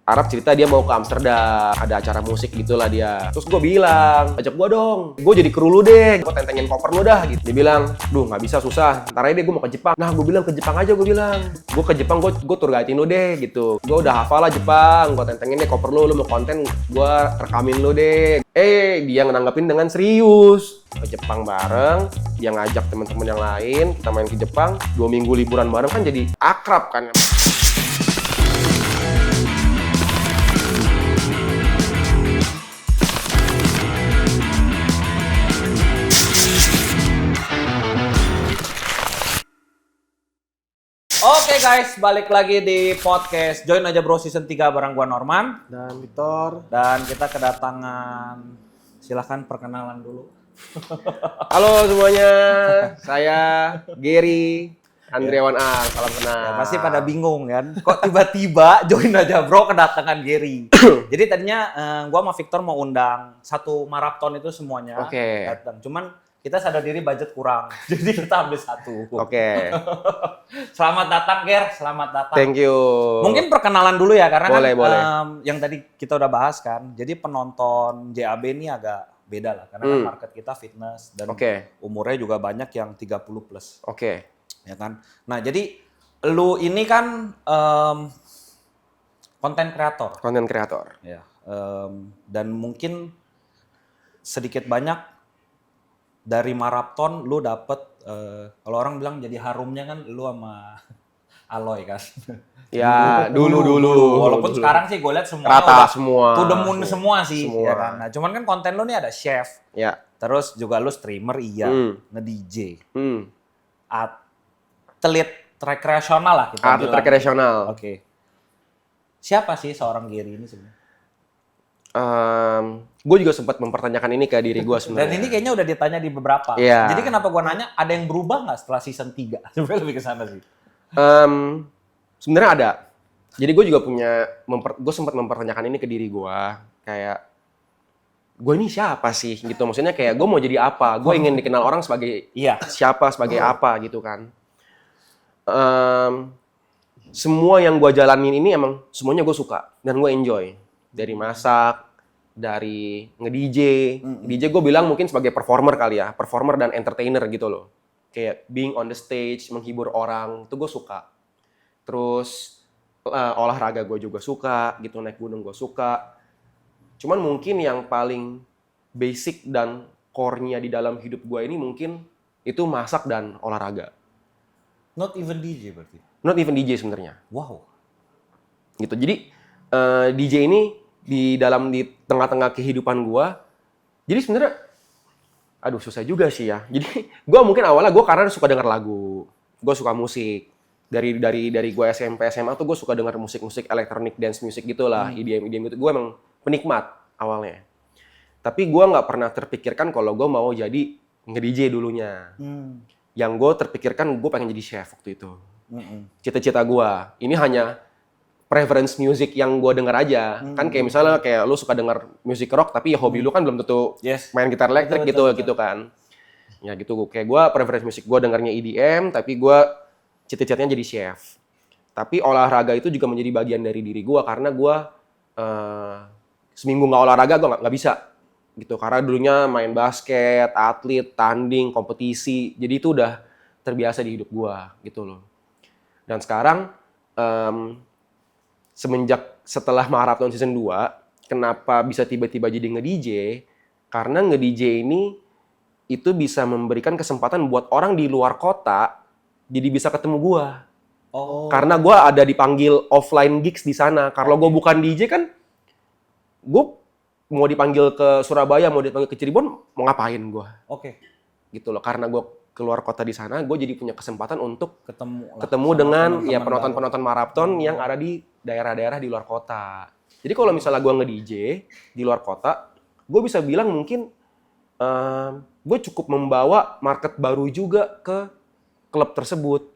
Arab cerita dia mau ke Amsterdam, ada acara musik gitulah dia. Terus gue bilang, ajak gue dong, gue jadi kru lu deh, gue tentengin koper lu dah gitu. Dia bilang, duh nggak bisa, susah, ntar aja deh gue mau ke Jepang. Nah gue bilang ke Jepang aja, gue bilang, gue ke Jepang, gue tour guide-in lu deh gitu. Gue udah hafal lah Jepang, gue tentengin deh koper lu mau konten, gue rekamin lu deh. Dia nanggepin dengan serius. Ke Jepang bareng, dia ngajak teman-teman yang lain, kita main ke Jepang, 2 minggu liburan bareng kan jadi akrab kan. Oke guys, balik lagi di podcast Join Aja Bro Season 3 bareng gua Norman Dan Victor. dan kita kedatangan, silahkan perkenalan dulu. Halo semuanya, saya Gary Andriawan A, salam kenal. Ya, pasti pada bingung kan, kok tiba-tiba Join Aja Bro kedatangan Gary. Jadi tadinya gua sama Victor mau undang satu maraton itu semuanya datang, cuman kita sadar diri budget kurang, jadi kita ambil satu. Oke. Selamat datang Ger, selamat datang. Thank you. Mungkin perkenalan dulu ya, karena boleh. Yang tadi kita udah bahas kan, jadi penonton JAB ini agak beda lah, karena kan market kita fitness dan umurnya juga banyak yang 30 plus. Ya kan. Nah jadi lu ini kan konten kreator. Konten kreator. Ya. Dan mungkin sedikit banyak dari maraton lu dapet, kalau orang bilang jadi harumnya kan lu sama Aloy kan. Ya, dulu. Walaupun sekarang sih gue lihat semuanya rata udah semua. to the moon semua sih. Semua. Ya kan? Nah, cuman kan konten lu nih ada chef. Ya. Terus juga lu streamer iya, nge-DJ. Atlet rekreasional lah kita Atlet bilang. rekreasional. Oke. Siapa sih seorang Gary ini sebenarnya? Gue juga sempat mempertanyakan ini ke diri gue sebenarnya. Dan ini kayaknya udah ditanya di beberapa. Iya. Jadi kenapa gue nanya, ada yang berubah nggak setelah season 3? Sebenarnya lebih ke sana sih. Sebenarnya ada. Jadi gue juga gue sempat mempertanyakan ini ke diri gue. Kayak, gue ini siapa sih gitu. Maksudnya kayak gue mau jadi apa? Gue ingin dikenal orang sebagai siapa, sebagai apa gitu kan. Semua yang gue jalanin ini emang semuanya gue suka. Dan gue enjoy. Dari masak, dari nge-DJ. DJ gue bilang mungkin sebagai performer kali ya. Performer dan entertainer gitu loh. Kayak being on the stage, menghibur orang, itu gue suka. Terus olahraga gue juga suka, gitu, naik gunung gue suka. Cuman mungkin yang paling basic dan core-nya di dalam hidup gue ini mungkin itu masak dan olahraga. Not even DJ berarti? Not even DJ sebenarnya. Wow. Gitu, jadi DJ ini di tengah-tengah kehidupan gue, jadi sebenarnya aduh susah juga sih ya. Jadi gue mungkin awalnya gue karena suka denger lagu, gue suka musik. Dari gue SMP SMA tuh gue suka denger musik elektronik, dance music gitulah, EDM gitu. Gue emang penikmat awalnya. Tapi gue nggak pernah terpikirkan kalau gue mau jadi nge-DJ dulunya. Yang gue terpikirkan gue pengen jadi chef waktu itu. Cita-cita gue. Ini hanya preference music yang gue denger aja. Kan kayak misalnya kayak lu suka denger musik rock tapi ya hobi lu kan belum tentu main gitar elektrik gitu kan. Ya gitu, kayak gue preference musik gue dengernya EDM tapi gue cita-citanya jadi chef. Tapi olahraga itu juga menjadi bagian dari diri gue karena gue seminggu nggak olahraga gue nggak bisa gitu. Karena dulunya main basket, atlet, tanding, kompetisi. Jadi itu udah terbiasa di hidup gue gitu loh. Dan sekarang setelah maraton season 2, kenapa bisa tiba-tiba jadi nge-DJ? Karena nge-DJ ini itu bisa memberikan kesempatan buat orang di luar kota jadi bisa ketemu gua. Karena gua ada dipanggil offline gigs di sana. Kalau gua bukan DJ kan, gua mau dipanggil ke Surabaya, mau dipanggil ke Cirebon, mau ngapain gua? Gitu loh. Karena gua keluar kota di sana, gue jadi punya kesempatan untuk ketemu dengan ya penonton-penonton maraton yang ada di daerah-daerah di luar kota. Jadi kalau misalnya gue nge-DJ di luar kota, gue bisa bilang mungkin gue cukup membawa market baru juga ke klub tersebut.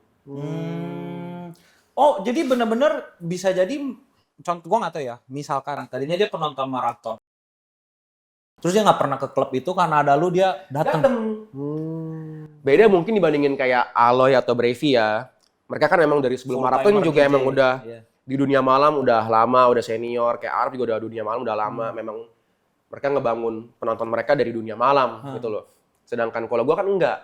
Oh, jadi benar-benar bisa jadi, contoh gue nggak tahu ya, misalkan tadinya dia penonton maraton. Terus dia nggak pernah ke klub itu karena ada lu, dia datang. Beda mungkin dibandingin kayak Aloy atau Brevi ya. Mereka kan emang dari sebelum maraton juga emang udah di dunia malam udah lama, udah senior. Kayak Arab juga udah dunia malam udah lama. Memang mereka ngebangun penonton mereka dari dunia malam gitu loh. Sedangkan kalau gue kan enggak.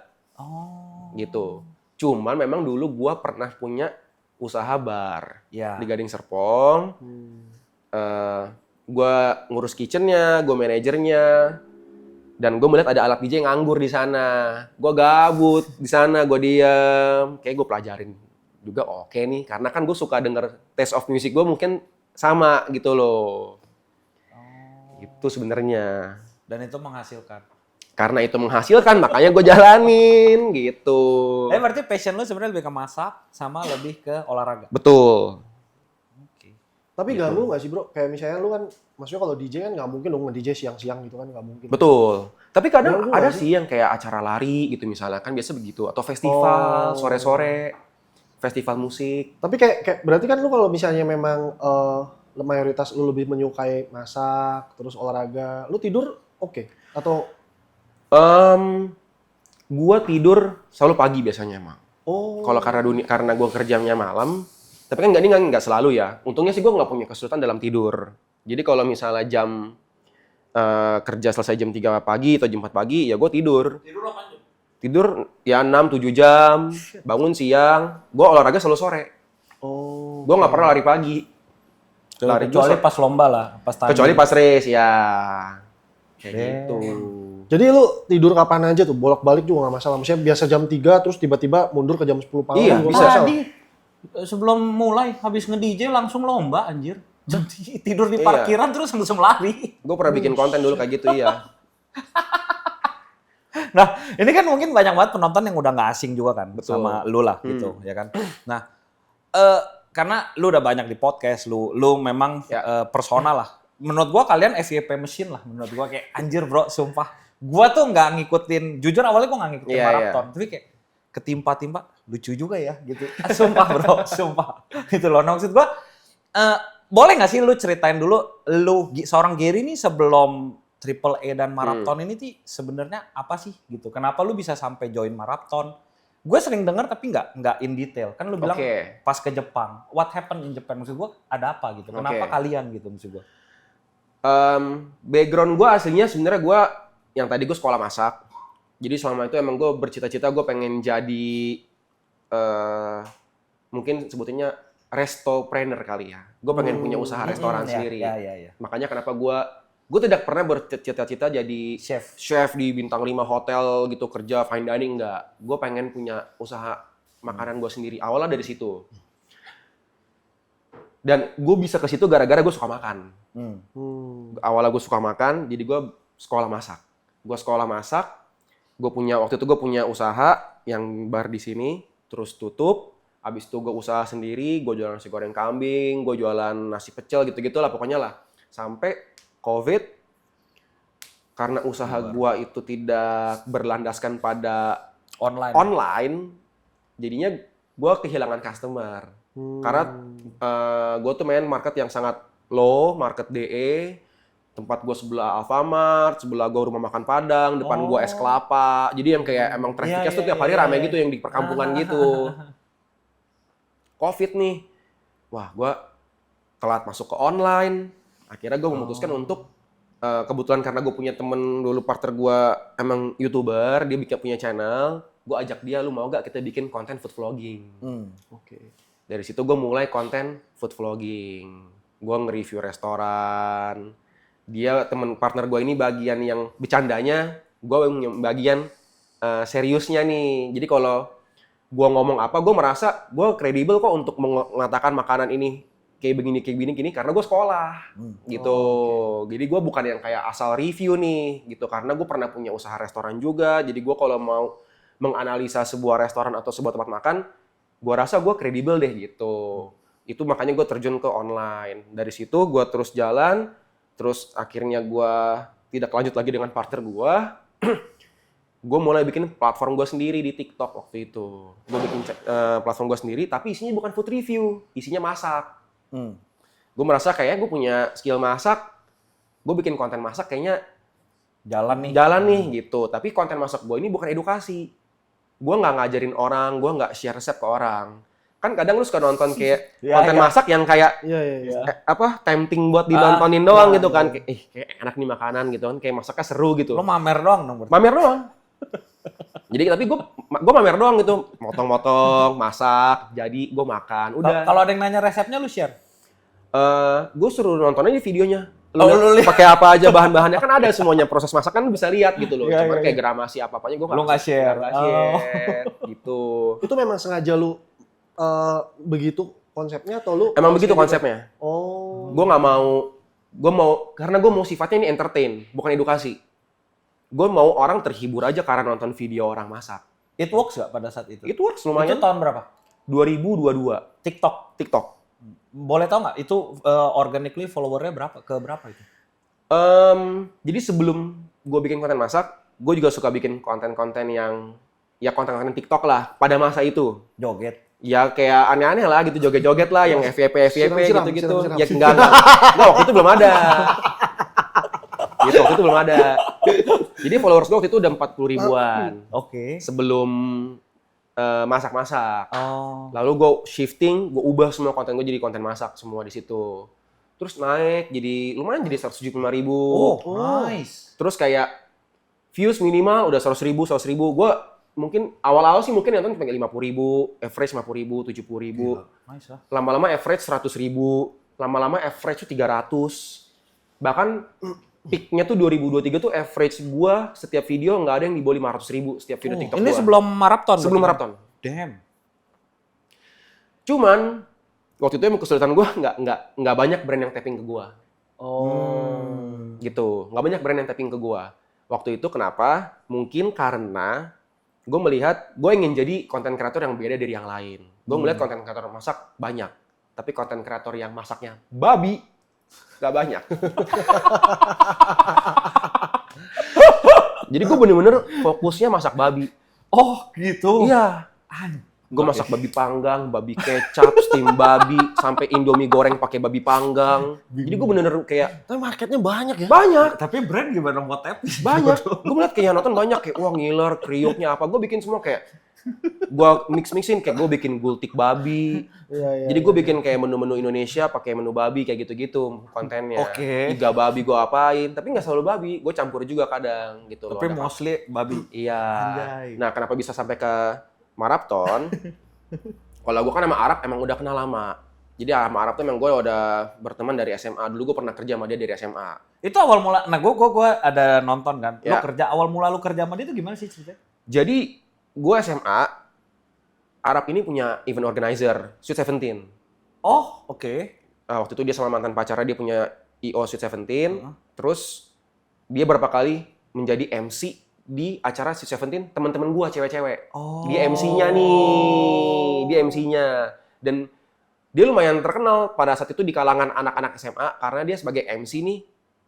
Gitu. Cuman memang dulu gue pernah punya usaha bar di Gading Serpong. Gue ngurus kitchennya, gue manajernya. Dan gue melihat ada alat DJ yang nganggur di sana. Gue gabut di sana, gue diem. Kayak gue pelajarin juga oke nih. Karena kan gue suka denger taste of music gue mungkin sama gitu loh. Itu sebenarnya. Dan itu menghasilkan. Karena itu menghasilkan, makanya gue jalanin gitu. Berarti passion lu sebenarnya lebih ke masak sama lebih ke olahraga. Betul. Tapi ganggu nggak sih bro? Kayak misalnya lu kan, maksudnya kalau DJ kan nggak mungkin dong nge-DJ siang-siang gitu kan, nggak mungkin. Betul. Tapi kadang Ganggu ada nggak sih yang kayak acara lari gitu misalnya, kan biasa begitu. Atau festival, sore-sore, festival musik. Tapi kayak berarti kan lu kalau misalnya memang mayoritas lu lebih menyukai masak, terus olahraga, lu tidur oke? Atau Gua tidur selalu pagi biasanya emang. oh Kalau karena gue kerjanya malam, tapi kan nggak selalu ya. Untungnya sih gue nggak punya kesulitan dalam tidur. Jadi kalau misalnya jam kerja selesai jam 3 pagi atau jam 4 pagi, ya gue tidur. Tidur 8 jam? Tidur ya 6-7 jam, bangun siang. Gue olahraga selalu sore. Gue nggak pernah lari pagi. Kecuali pas lomba lah, pas tanding. Kecuali pas race, ya. Kayak gitu. Jadi lu tidur kapan aja tuh, bolak-balik juga nggak masalah. Maksudnya biasa jam 3 terus tiba-tiba mundur ke jam 10 malam. Iya, juga bisa. nggak masalah. Tadi sebelum mulai habis nge-DJ langsung lomba anjir. Tidur di parkiran terus langsung lari. Gue pernah bikin konten dulu kayak gitu, iya. Nah, ini kan mungkin banyak banget penonton yang udah nggak asing juga kan. Betul. Sama lu lah gitu, ya kan. Nah, karena lu udah banyak di podcast, lu memang personal lah. Menurut gua kalian FYP machine lah. Menurut gua kayak anjir bro, sumpah. Gua tuh nggak ngikutin, jujur awalnya gua nggak ngikutin maraton. Tapi kayak ketimpa-timpa, lucu juga ya gitu. Sumpah bro, sumpah. Gitu loh. Nah, maksud gua, boleh nggak sih lu ceritain dulu, lu seorang Gary nih sebelum Triple A dan maraton ini tuh sebenarnya apa sih gitu? Kenapa lu bisa sampai join maraton? Gue sering dengar tapi nggak in detail. Kan lu bilang pas ke Jepang, what happened in Japan? Maksud gue ada apa gitu? Kenapa kalian gitu maksud gue? Background gue aslinya sebenarnya gue yang tadi gue sekolah masak. Jadi selama itu emang gue bercita-cita gue pengen jadi mungkin sebutinnya restopreneur kali ya. Gue pengen punya usaha restoran sendiri. Makanya kenapa gue tidak pernah bercita-cita jadi chef di bintang 5 hotel gitu, kerja fine dining, enggak. Gue pengen punya usaha makanan gue sendiri. Awalnya dari situ. Dan gue bisa ke situ gara-gara gue suka makan. Awalnya gue suka makan, jadi gue sekolah masak. Waktu itu gue punya usaha yang bar di sini, terus tutup. Habis itu gue usaha sendiri, gue jualan nasi goreng kambing, gue jualan nasi pecel gitu-gitu lah pokoknya lah. Sampai COVID, karena usaha gue itu tidak berlandaskan pada online, jadinya gue kehilangan customer. Karena gue tuh main market yang sangat low, market DE, tempat gue sebelah Alfamart, sebelah gue rumah makan Padang, depan gue es kelapa. Jadi yang kayak emang trafficnya tuh tiap hari rame gitu yang di perkampungan gitu. COVID nih, wah gue telat masuk ke online. Akhirnya gue memutuskan untuk, kebetulan karena gue punya temen dulu partner gue emang YouTuber, dia punya channel, gue ajak dia, lu mau gak kita bikin konten food vlogging? Dari situ gue mulai konten food vlogging. Gue nge-review restoran. Dia temen partner gue ini bagian yang bercandanya, gue bagian seriusnya nih. Jadi kalau gue ngomong apa, gue merasa gue kredibel kok untuk mengatakan makanan ini kayak begini, karena gue sekolah gitu. Jadi gue bukan yang kayak asal review nih gitu, karena gue pernah punya usaha restoran juga. Jadi gue kalau mau menganalisa sebuah restoran atau sebuah tempat makan, gue rasa gue kredibel deh gitu. Itu makanya gue terjun ke online. Dari situ gue terus jalan, terus akhirnya gue tidak lanjut lagi dengan partner gue. Gue mulai bikin platform gue sendiri di TikTok waktu itu. Gue bikin platform gue sendiri, tapi isinya bukan food review, isinya masak. Gue merasa kayak gue punya skill masak, gue bikin konten masak kayaknya jalan nih gitu. Tapi konten masak gue ini bukan edukasi. Gue nggak ngajarin orang, gue nggak share resep ke orang. Kan kan kadang lu suka nonton kayak Iya, konten iya. masak yang kayak Iya. tempting buat ditontonin doang iya, gitu kan. iya. Kayak enak nih makanan gitu kan, kayak masaknya seru gitu. Lo mamer doang dong berarti. Mamer doang. Jadi tapi gue mamer doang gitu, motong-motong, masak, jadi gue makan. Udah. Kalau ada yang nanya resepnya lu share. Gue suruh nonton aja videonya. Lu lihat. Pakai apa aja bahan-bahannya kan ada semuanya, proses masak kan lu bisa lihat gitu loh. Iya, Cuman iya, kayak iya. gramasi apa-apanya gue Lu nggak share. Nggak share gitu. Itu memang sengaja lu begitu konsepnya atau lu? Emang begitu kayak gitu? konsepnya. Oh. Gue mau karena gue mau sifatnya ini entertain, bukan edukasi. Gue mau orang terhibur aja karena nonton video orang masak. It works gak pada saat itu? Itu works Itu lumayan. tahun berapa? 2022 TikTok. Boleh tau nggak itu organically followernya berapa? Ke berapa itu? Jadi sebelum gue bikin konten masak, gue juga suka bikin konten-konten yang ya konten-konten TikTok lah pada masa itu. Joget. Ya kayak aneh-aneh lah gitu, joget-joget lah, yang FYP Siram-siram, gitu-gitu. siram-siram. Ya enggak. Enggak, waktu itu belum ada. Gitu, waktu itu belum ada. Jadi followers gue waktu itu udah 40 ribuan. Oke. Sebelum masak-masak. Oh. Lalu gue shifting, gue ubah semua konten gue jadi konten masak semua di situ. Terus naik jadi lumayan jadi 175.000. Oh, nice. Terus kayak views minimal udah 100.000. Gue mungkin awal-awal sih mungkin nonton cuma kayak 50.000, average 50.000, 70.000. Nice lah. Lama-lama average 100.000, lama-lama average tuh 300. Bahkan peak-nya tuh 2023 tuh average gua setiap video nggak ada yang di bawah 500.000 setiap video TikTok Ini gua. sebelum maraton. Sebelum berarti? maraton. Damn. Cuman waktu itu emang kesulitan gua nggak banyak brand yang tapping ke gua. Gitu, nggak banyak brand yang tapping ke gua. Waktu itu kenapa? Mungkin karena gue melihat gue ingin jadi konten kreator yang beda dari yang lain. Gue melihat konten kreator masak banyak, tapi konten kreator yang masaknya babi nggak banyak. Jadi gue bener-bener fokusnya masak babi. Oh, gitu. Iya. Gue masak babi panggang, babi kecap, steam babi, sampai Indomie goreng pakai babi panggang. Jadi gue bener-bener kayak Tapi marketnya banyak ya. banyak. Tapi brand gimana mau tap? Banyak. Gue ngeliat kayak yang nonton banyak kayak wah ngiler, kriuknya apa. Gue bikin semua kayak gue mixin kayak gue bikin gultik babi. Iya. Jadi gue bikin kayak menu-menu Indonesia pakai menu babi kayak gitu-gitu kontennya. Oke. Iga babi gue apain, tapi nggak selalu babi. Gue campur juga kadang gitu loh. Tapi Ada- mostly babi. Iya. Anjay. Nah, kenapa bisa sampai ke maraton? Kalau gue kan sama Arab emang udah kenal lama. Jadi sama Arab tuh emang gue udah berteman dari SMA. Dulu gue pernah kerja sama dia dari SMA. Itu awal mula, nah gue ada nonton kan. Lu Ya. kerja, awal mula lu kerja sama dia itu gimana sih ceritanya? Jadi gue SMA, Arab ini punya event organizer, Sweet Seventeen. Oh, oke. Waktu itu dia sama mantan pacarnya dia punya IO Sweet Seventeen. Terus dia berapa kali menjadi MC di acara Sweet Seventeen teman-teman gue cewek-cewek. Oh. Dia MC-nya nih, dia MC-nya. Dan dia lumayan terkenal pada saat itu di kalangan anak-anak SMA karena dia sebagai MC nih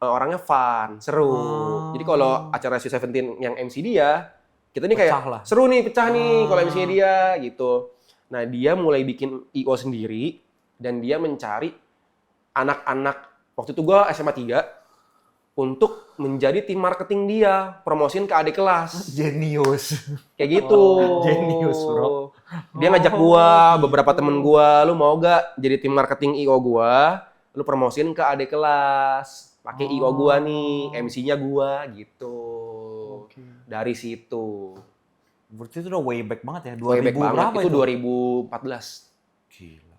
orangnya fun, seru. Oh. Jadi kalau acara Sweet Seventeen yang MC dia, kita nih kayak Pecah lah. seru nih, pecah nih kalau MC-nya dia gitu. Nah, dia mulai bikin IO sendiri dan dia mencari anak-anak waktu itu gua SMA 3 untuk menjadi tim marketing dia, promosiin ke adik kelas. Genius. Kayak gitu. Genius, bro. Dia ngajak gua, beberapa temen gua, lu mau gak jadi tim marketing IO gua? Lu promosiin ke adik kelas. Pakai IO gua nih, MC-nya gua gitu. Dari situ. Berarti itu udah way back banget ya. 2000 Way back banget. berapa Itu 2014. Gila.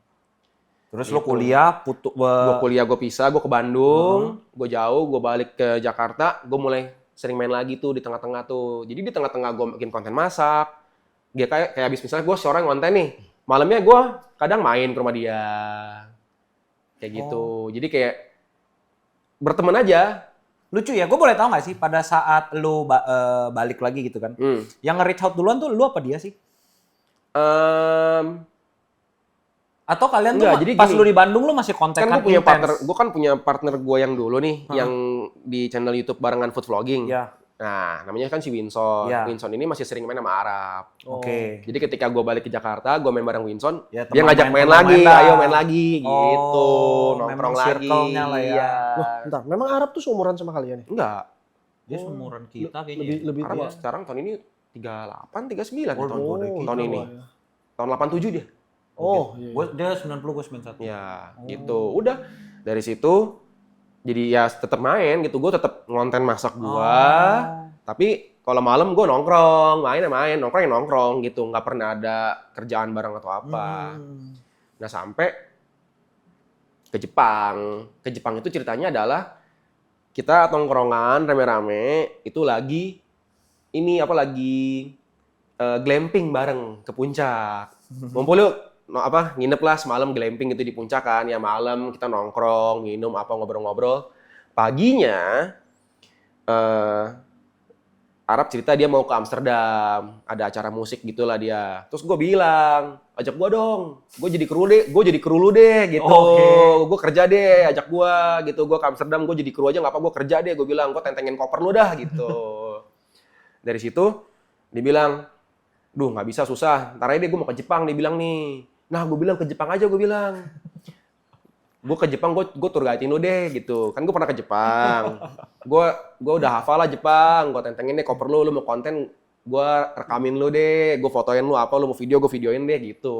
Terus lo kuliah, Gue kuliah, gue pisah, gue ke Bandung, gue jauh, gue balik ke Jakarta, gue mulai sering main lagi tuh di tengah-tengah tuh. Jadi di tengah-tengah gue bikin konten masak. Dia kayak habis misalnya gue seorang konten nih, malamnya gue kadang main ke rumah dia. Kayak gitu. Jadi kayak berteman aja. Lucu ya, gue boleh tahu nggak sih pada saat lu balik lagi gitu kan, yang nge-reach out duluan tuh lu apa dia sih? Atau kalian tuh Enggak, jadi pas gini. lu di Bandung lu masih kontekan Kan gue punya intens? partner, gue kan punya partner gue yang dulu nih, yang di channel YouTube barengan food vlogging. Ya. Nah, namanya kan si Winson. Ya. Winson ini masih sering main sama Arab. Oke. Jadi ketika gue balik ke Jakarta, gue main bareng Winson, Ya, dia teman ngajak main, main teman lagi, main dah. ayo main lagi, gitu, Oh, nongkrong memang lagi. circle-nya lah ya. Iya. Loh, bentar, memang Arab tuh seumuran sama kalian ya? Enggak, Dia seumuran kita kayaknya. Lebih Arab tua. sekarang tahun ini 38, 39 Oh, tahun, lebih tahun gitu ini. ya. Tahun 87 dia. Oh, iya. Dia 90, gue 91. Ya, gitu. Udah dari situ jadi ya tetap main gitu. Gue tetap ngonten masak gua. Tapi kalau malam gue nongkrong, main, nongkrong gitu. Nggak pernah ada kerjaan bareng atau apa. Nah, sampai ke Jepang. Ke Jepang itu ceritanya adalah kita tongkrongan rame-rame itu lagi glamping bareng ke puncak. Ngumpul yuk, nginep lah semalam glamping gitu di puncak kan. Ya malam kita nongkrong, minum ngobrol-ngobrol. Paginya Arab cerita dia mau ke Amsterdam, ada acara musik gitulah dia. Terus gue bilang, ajak gue dong, gue jadi kru lu deh gitu. Gue kerja deh, ajak gue gitu. Gue ke Amsterdam, gue jadi kru aja nggak apa, gue kerja deh. Gue bilang, gue tentengin koper lu dah gitu. Dari situ dia bilang, duh nggak bisa, susah. Ntar aja deh gue mau ke Jepang, dia bilang nih. Nah gue bilang ke Jepang aja, gue bilang. Gue ke Jepang, gue tour guide-in lu deh gitu. Kan gue pernah ke Jepang. Gue udah hafal lah Jepang. Gue tentengin deh koper lu mau konten, gue rekamin lu deh. Gue fotoin lu apa, lu mau video, gue videoin deh gitu.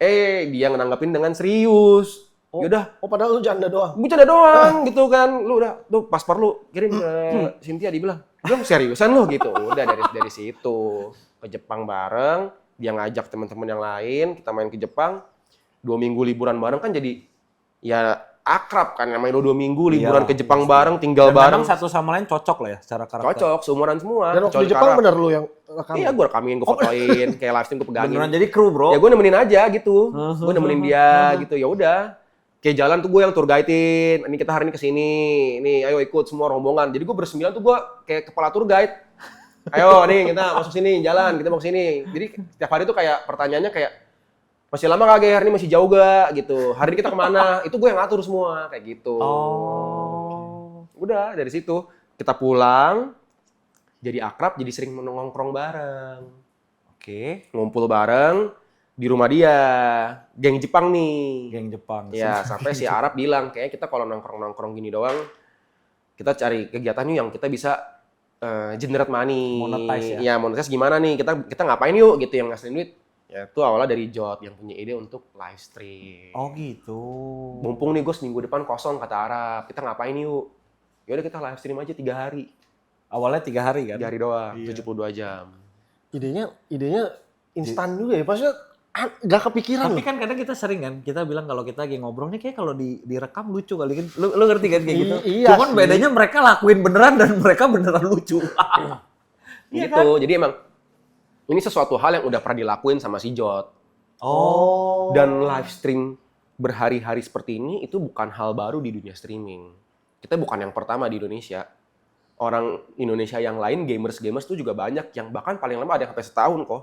Dia nanggapin dengan serius. Yaudah. Oh, padahal lu janda doang. Gue canda doang gitu kan. Lu udah, tuh paspor lu kirim ke Cynthia, dibilang. Belum seriusan lu gitu. Udah dari situ. Ke Jepang bareng. Dia ngajak teman-teman yang lain. Kita main ke Jepang. 2 minggu liburan bareng kan jadi ya akrab kan, namanya 2 minggu liburan ke Jepang bareng, tinggal dan bareng. Memang satu sama lain cocok lah ya secara karakter. Cocok, seumuran semua. Dan waktu di Jepang bener lu yang rekamin? Iya, gue rekamin, gue fotoin, kayak live stream gue pegangin. Beneran jadi kru, bro? Ya gue nemenin aja gitu, gue nemenin dia gitu, ya udah. Kayak jalan tuh gue yang tour guide-in, ini kita hari ini kesini, nih ayo ikut semua rombongan. Jadi gue bersembilan tuh gue kayak kepala tour guide. Ayo nih kita masuk sini, jalan, kita mau kesini. Jadi setiap hari tuh kayak pertanyaannya kayak, masih lama kagak, hari ini masih jauh gak gitu. Hari ini kita kemana? Itu gue yang ngatur semua kayak gitu. Udah dari situ kita pulang, jadi akrab, jadi sering nongkrong bareng. Ngumpul bareng di rumah dia, geng Jepang nih. Geng Jepang. Ya sampai si Arab bilang kayak kita kalau nongkrong gini doang, kita cari kegiatan yuk yang kita bisa generate money. Monetize ya. Ya monetize gimana nih? Kita ngapain yuk gitu yang ngasilin duit. Ya itu awalnya dari Jod yang punya ide untuk live stream. Oh gitu. Mumpung nih gue seminggu depan kosong kata Arab, kita ngapain yuk? Yaudah kita live stream aja 3 hari. Awalnya 3 hari kan? 3 hari doang, 72 jam. Idenya instan juga ya, maksudnya gak kepikiran. Tapi kan kadang kita sering kan, kita bilang kalau kita lagi ngobrol nih kayak kalau direkam lucu kali kan. Lu ngerti kan kayak gitu? Iya Cuman sih. bedanya mereka lakuin beneran dan mereka beneran lucu. Gitu, jadi emang ini sesuatu hal yang udah pernah dilakuin sama si Jod. Dan live stream berhari-hari seperti ini itu bukan hal baru di dunia streaming. Kita bukan yang pertama di Indonesia. Orang Indonesia yang lain, gamers tuh juga banyak yang bahkan paling lama ada yang sampai setahun kok.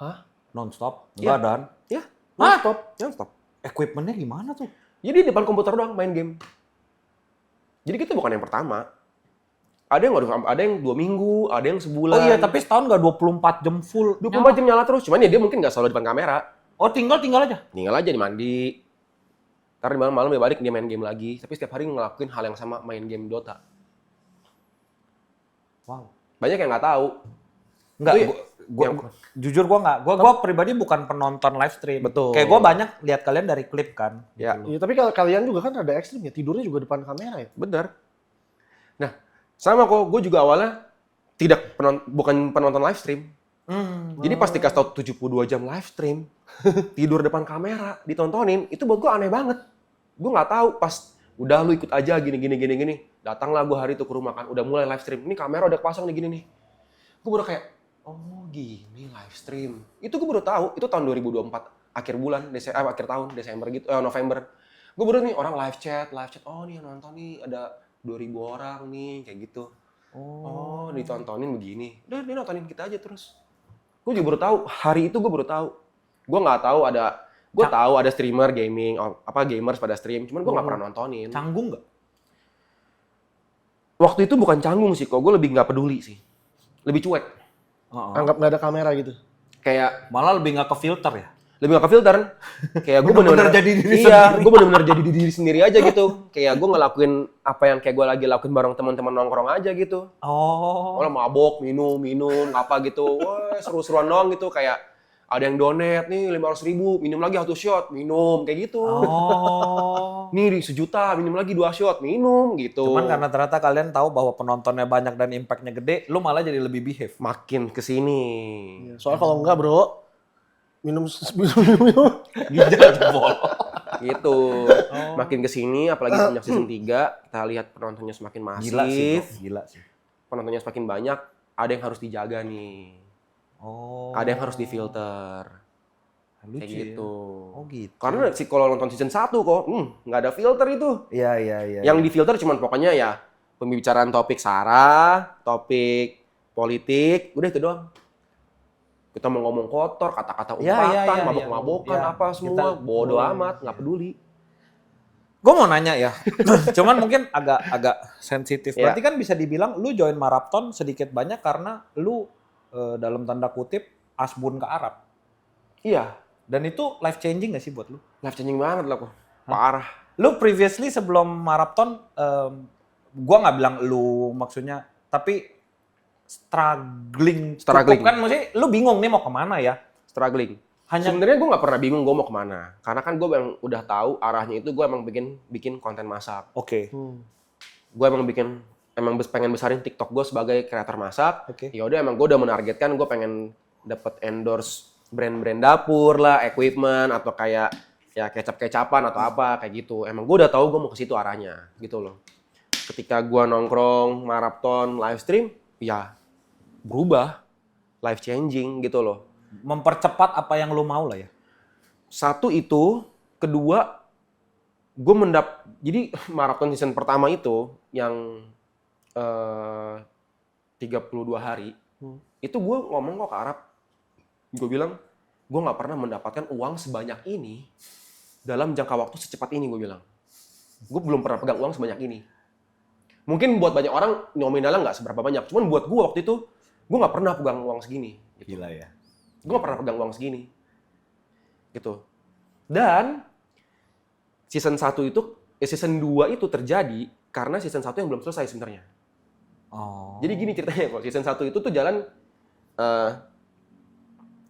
Hah? Non-stop? Iya. Enggak dan? Ya, non-stop. Equipment-nya gimana tuh? Jadi di depan komputer doang main game. Jadi kita bukan yang pertama. Ada yang 2 minggu, ada yang sebulan. Oh iya, tapi setahun nggak 24 jam full. 24 jam nyala terus. Cuman ya dia mungkin nggak selalu depan kamera. Oh tinggal aja? Tinggal aja di mandi. Ntar malam-malam dia balik, dia main game lagi. Tapi setiap hari ngelakuin hal yang sama, main game Dota. Wow. Banyak yang nggak tahu. Enggak, Itu jujur gue nggak. Gue pribadi bukan penonton live stream. Betul. Kayak gue banyak lihat kalian dari klip kan. Ya. Iya, tapi kalau kalian juga kan ada ekstrim ya, tidurnya juga depan kamera ya. Bener. Nah, sama kok. Gue juga awalnya bukan penonton live stream. Jadi pas dikasih tau 72 jam live stream, tidur depan kamera, ditontonin, itu buat gue aneh banget. Gue nggak tahu pas udah lu ikut aja gini. Datanglah gue hari itu ke rumah kan, udah mulai live stream. Ini kamera udah pasang nih gini nih. Gue baru kayak, oh gini live stream. Itu gue baru tahu, itu tahun 2024 akhir bulan, akhir tahun Desember gitu, November. Gue baru nih orang live chat. Oh nih yang nonton nih ada 2.000 orang nih kayak gitu. Oh ditontonin begini. Udah dia nontonin kita aja terus. Gue juga baru tahu, hari itu gue baru tahu. Gue nggak tahu tahu ada streamer gaming, gamers pada stream, cuman gue nggak pernah nontonin. Canggung nggak? Waktu itu bukan canggung sih kok, gue lebih nggak peduli sih. Lebih cuek. Anggap nggak ada kamera gitu. Kayak malah lebih nggak ke filter ya? Lebih nggak ke filter. Kayak gue bener-bener jadi diri iya, sendiri. gue bener-bener jadi diri sendiri aja gitu. Kayak gue ngelakuin apa yang kayak gue lagi lakuin bareng teman-teman nongkrong aja gitu. Oh. Malah mabok, minum, apa gitu. Wah, seru-seruan doang gitu. Kayak Ada yang donate nih 500.000, minum lagi 1 shot, minum kayak gitu. Oh. Nih 1 juta, minum lagi 2 shot, minum gitu. Cuman karena ternyata kalian tahu bahwa penontonnya banyak dan impact-nya gede, lu malah jadi lebih behave. Makin kesini. Iya, soalnya kalau enggak bro, minum. Ginjal jebol. Gitu. Makin kesini, apalagi semenjak season 3, kita lihat penontonnya semakin masif. Gila sih, bro. Gila sih. Penontonnya semakin banyak, ada yang harus dijaga nih. Oh. Ada yang harus difilter. Lucu Kayak ya. gitu. Oh gitu. Karena sih kalau nonton season 1 kok, nggak ada filter itu. Iya. Yang difilter cuman pokoknya ya pembicaraan topik sara, topik politik, udah itu doang. Kita mau ngomong kotor, kata-kata umpatan, mabok-mabokan, Ya, apa semua, bodo amat, nggak peduli. Gue mau nanya ya, cuman mungkin agak sensitif. Iya. Berarti kan bisa dibilang lu join maraton sedikit banyak karena lu dalam tanda kutip asbun ke Arab. Iya, Dan itu life changing gak sih buat lu? life changing banget lah kok. Parah. Lu previously sebelum maraton, gua nggak bilang lu maksudnya, tapi struggling. Struggling. Cukup kan maksudnya lu bingung nih mau kemana ya? Struggling. Hanya Sebenarnya gue nggak pernah bingung gue mau kemana. Karena kan gue emang udah tahu arahnya itu gue emang bikin konten masak. oke. Gue emang pengen besarin TikTok gue sebagai kreator masak. Oke. Ya udah emang gue udah menargetkan gue pengen dapet endorse brand-brand dapur lah, equipment atau kayak ya kecap-kecapan atau apa kayak gitu. Emang gue udah tahu gue mau ke situ arahnya gitu loh. Ketika gue nongkrong, maraton, live stream, ya berubah, life changing gitu loh. Mempercepat apa yang lu mau lah ya. Satu itu, kedua jadi maraton season pertama itu yang 32 hari, itu gue ngomong kok ke Arab, gue bilang, gue nggak pernah mendapatkan uang sebanyak ini dalam jangka waktu secepat ini, gue bilang. Gue belum pernah pegang uang sebanyak ini. Mungkin buat banyak orang nominalnya nggak seberapa banyak, cuman buat gue waktu itu, gue nggak pernah pegang uang segini. Gitu. Gila ya. Gue nggak pernah pegang uang segini. Gitu. Dan season 1 itu, season 2 itu terjadi karena season 1 yang belum selesai sebenarnya. Oh. Jadi gini ceritanya kok, season 1 itu tuh jalan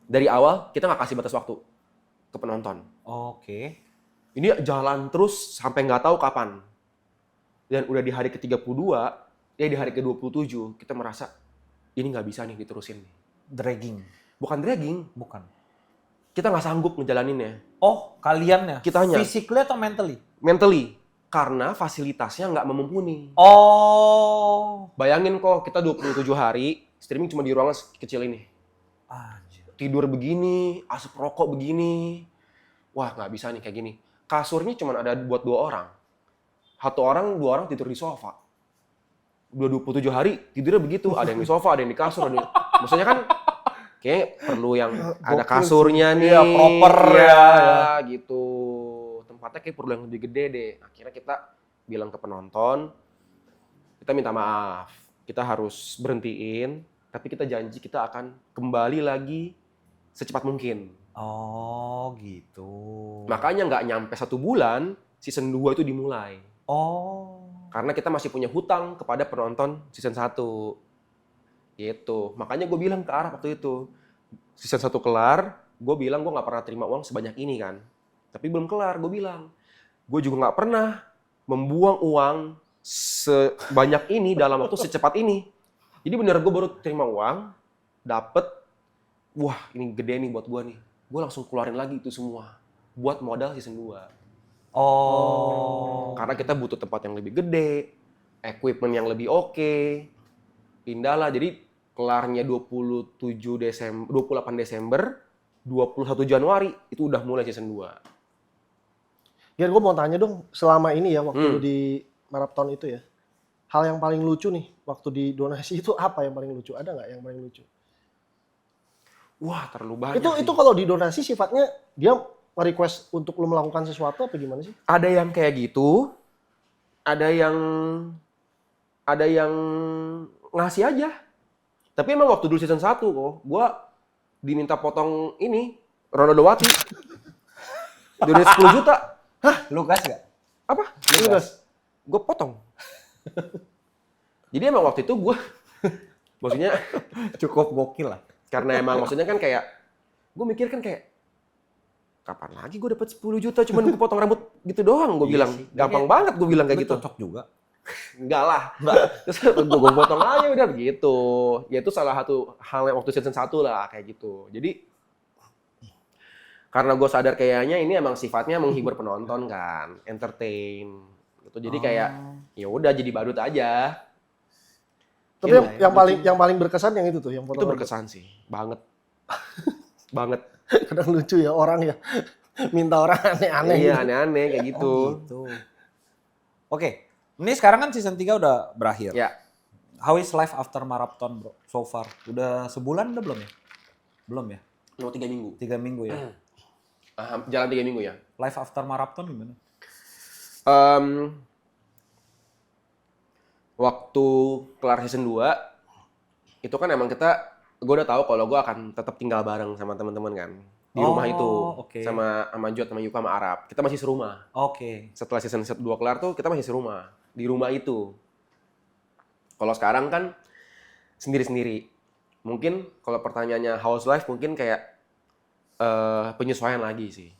dari awal kita nggak kasih batas waktu ke penonton. Oke. Ini jalan terus sampai nggak tahu kapan. Dan udah di hari ke-32, di hari ke-27 kita merasa ini nggak bisa nih diterusin nih. Dragging. Bukan dragging, Bukan. kita nggak sanggup ngejalaninnya. Oh, kaliannya? Kitanya. Physically atau mentally? Mentally, karena fasilitasnya nggak memumpuni. Oh. Bayangin kok kita 27 hari streaming cuma di ruangan kecil ini. Anjir. Tidur begini, asap rokok begini. Wah, nggak bisa nih kayak gini. Kasurnya cuma ada buat 2 orang. 2 orang tidur di sofa. 27 hari tidurnya begitu. Ada yang di sofa, ada yang di kasur. Maksudnya kan kayak perlu yang ada kasurnya nih. Iya, proper ya. Gitu. Tempatnya kayak perlu yang lebih gede deh. Akhirnya kita bilang ke penonton, kita minta maaf. Kita harus berhentiin, tapi kita janji kita akan kembali lagi secepat mungkin. Oh, gitu. Makanya nggak nyampe 1 bulan, season 2 itu dimulai. Oh. Karena kita masih punya hutang kepada penonton season 1. Gitu. Makanya gue bilang ke Arab waktu itu, season 1 kelar, gue bilang gue nggak pernah terima uang sebanyak ini kan. Tapi belum kelar, gue bilang. Gue juga nggak pernah membuang uang sebanyak ini dalam waktu secepat ini. Jadi bener gue baru terima uang, dapet, wah ini gede nih buat gue nih. Gue langsung keluarin lagi itu semua. Buat modal season 2. Oh. Karena kita butuh tempat yang lebih gede, equipment yang lebih oke. Pindahlah, jadi kelarnya 28 Desember, 21 Januari, itu udah mulai season 2. Gian, gue mau tanya dong, selama ini ya waktu lu di maraton itu ya, hal yang paling lucu nih waktu di donasi itu apa yang paling lucu? Ada nggak yang paling lucu? Wah, terlalu banyak sih. Itu kalau di donasi sifatnya dia nge-request untuk lu melakukan sesuatu apa gimana sih? Ada yang kayak gitu, ada yang ngasih aja. Tapi emang waktu dulu season 1 kok, gua diminta potong ini, Ronaldo Wati. Dari 10 juta. Hah? Lu gas gak? Apa? Lugas. Gue potong. Jadi emang waktu itu gue, maksudnya Cukup gokil lah. karena emang maksudnya kan kayak gue mikir kan kayak, kapan lagi gue dapat 10 juta cuman gue potong rambut gitu doang, gue bilang. sih. Gampang banget gue bilang kayak gitu. Cocok juga. Enggak lah. Terus gue potong aja udah begitu. Ya itu salah satu hal yang waktu season 1 lah kayak gitu. Jadi karena gue sadar kayaknya ini emang sifatnya menghibur penonton kan, entertain gitu. Jadi kayak ya udah jadi badut aja. Tapi yang paling berkesan yang itu tuh, yang Itu potong rambut. berkesan sih, banget. Banget. Kadang lucu ya orang ya minta orang aneh-aneh. Iya, gitu. aneh-aneh kayak gitu. Oh gitu. Oke, ini sekarang kan season 3 udah berakhir. Ya, How is life after marathon bro, so far? Udah sebulan udah belum ya? Belum ya? mau 3 minggu. 3 minggu ya? Jalan 3 minggu ya. Life after marathon gimana? Waktu kelar season 2, itu kan emang gue udah tahu kalau gue akan tetap tinggal bareng sama teman-teman kan. Di rumah itu. Oke. Sama Jod, sama Yuka, sama Arab. Kita masih serumah. Oke. Setelah season 2 kelar tuh, kita masih serumah. Di rumah itu. Kalau sekarang kan sendiri-sendiri. Mungkin kalau pertanyaannya house life, mungkin kayak penyesuaian lagi sih.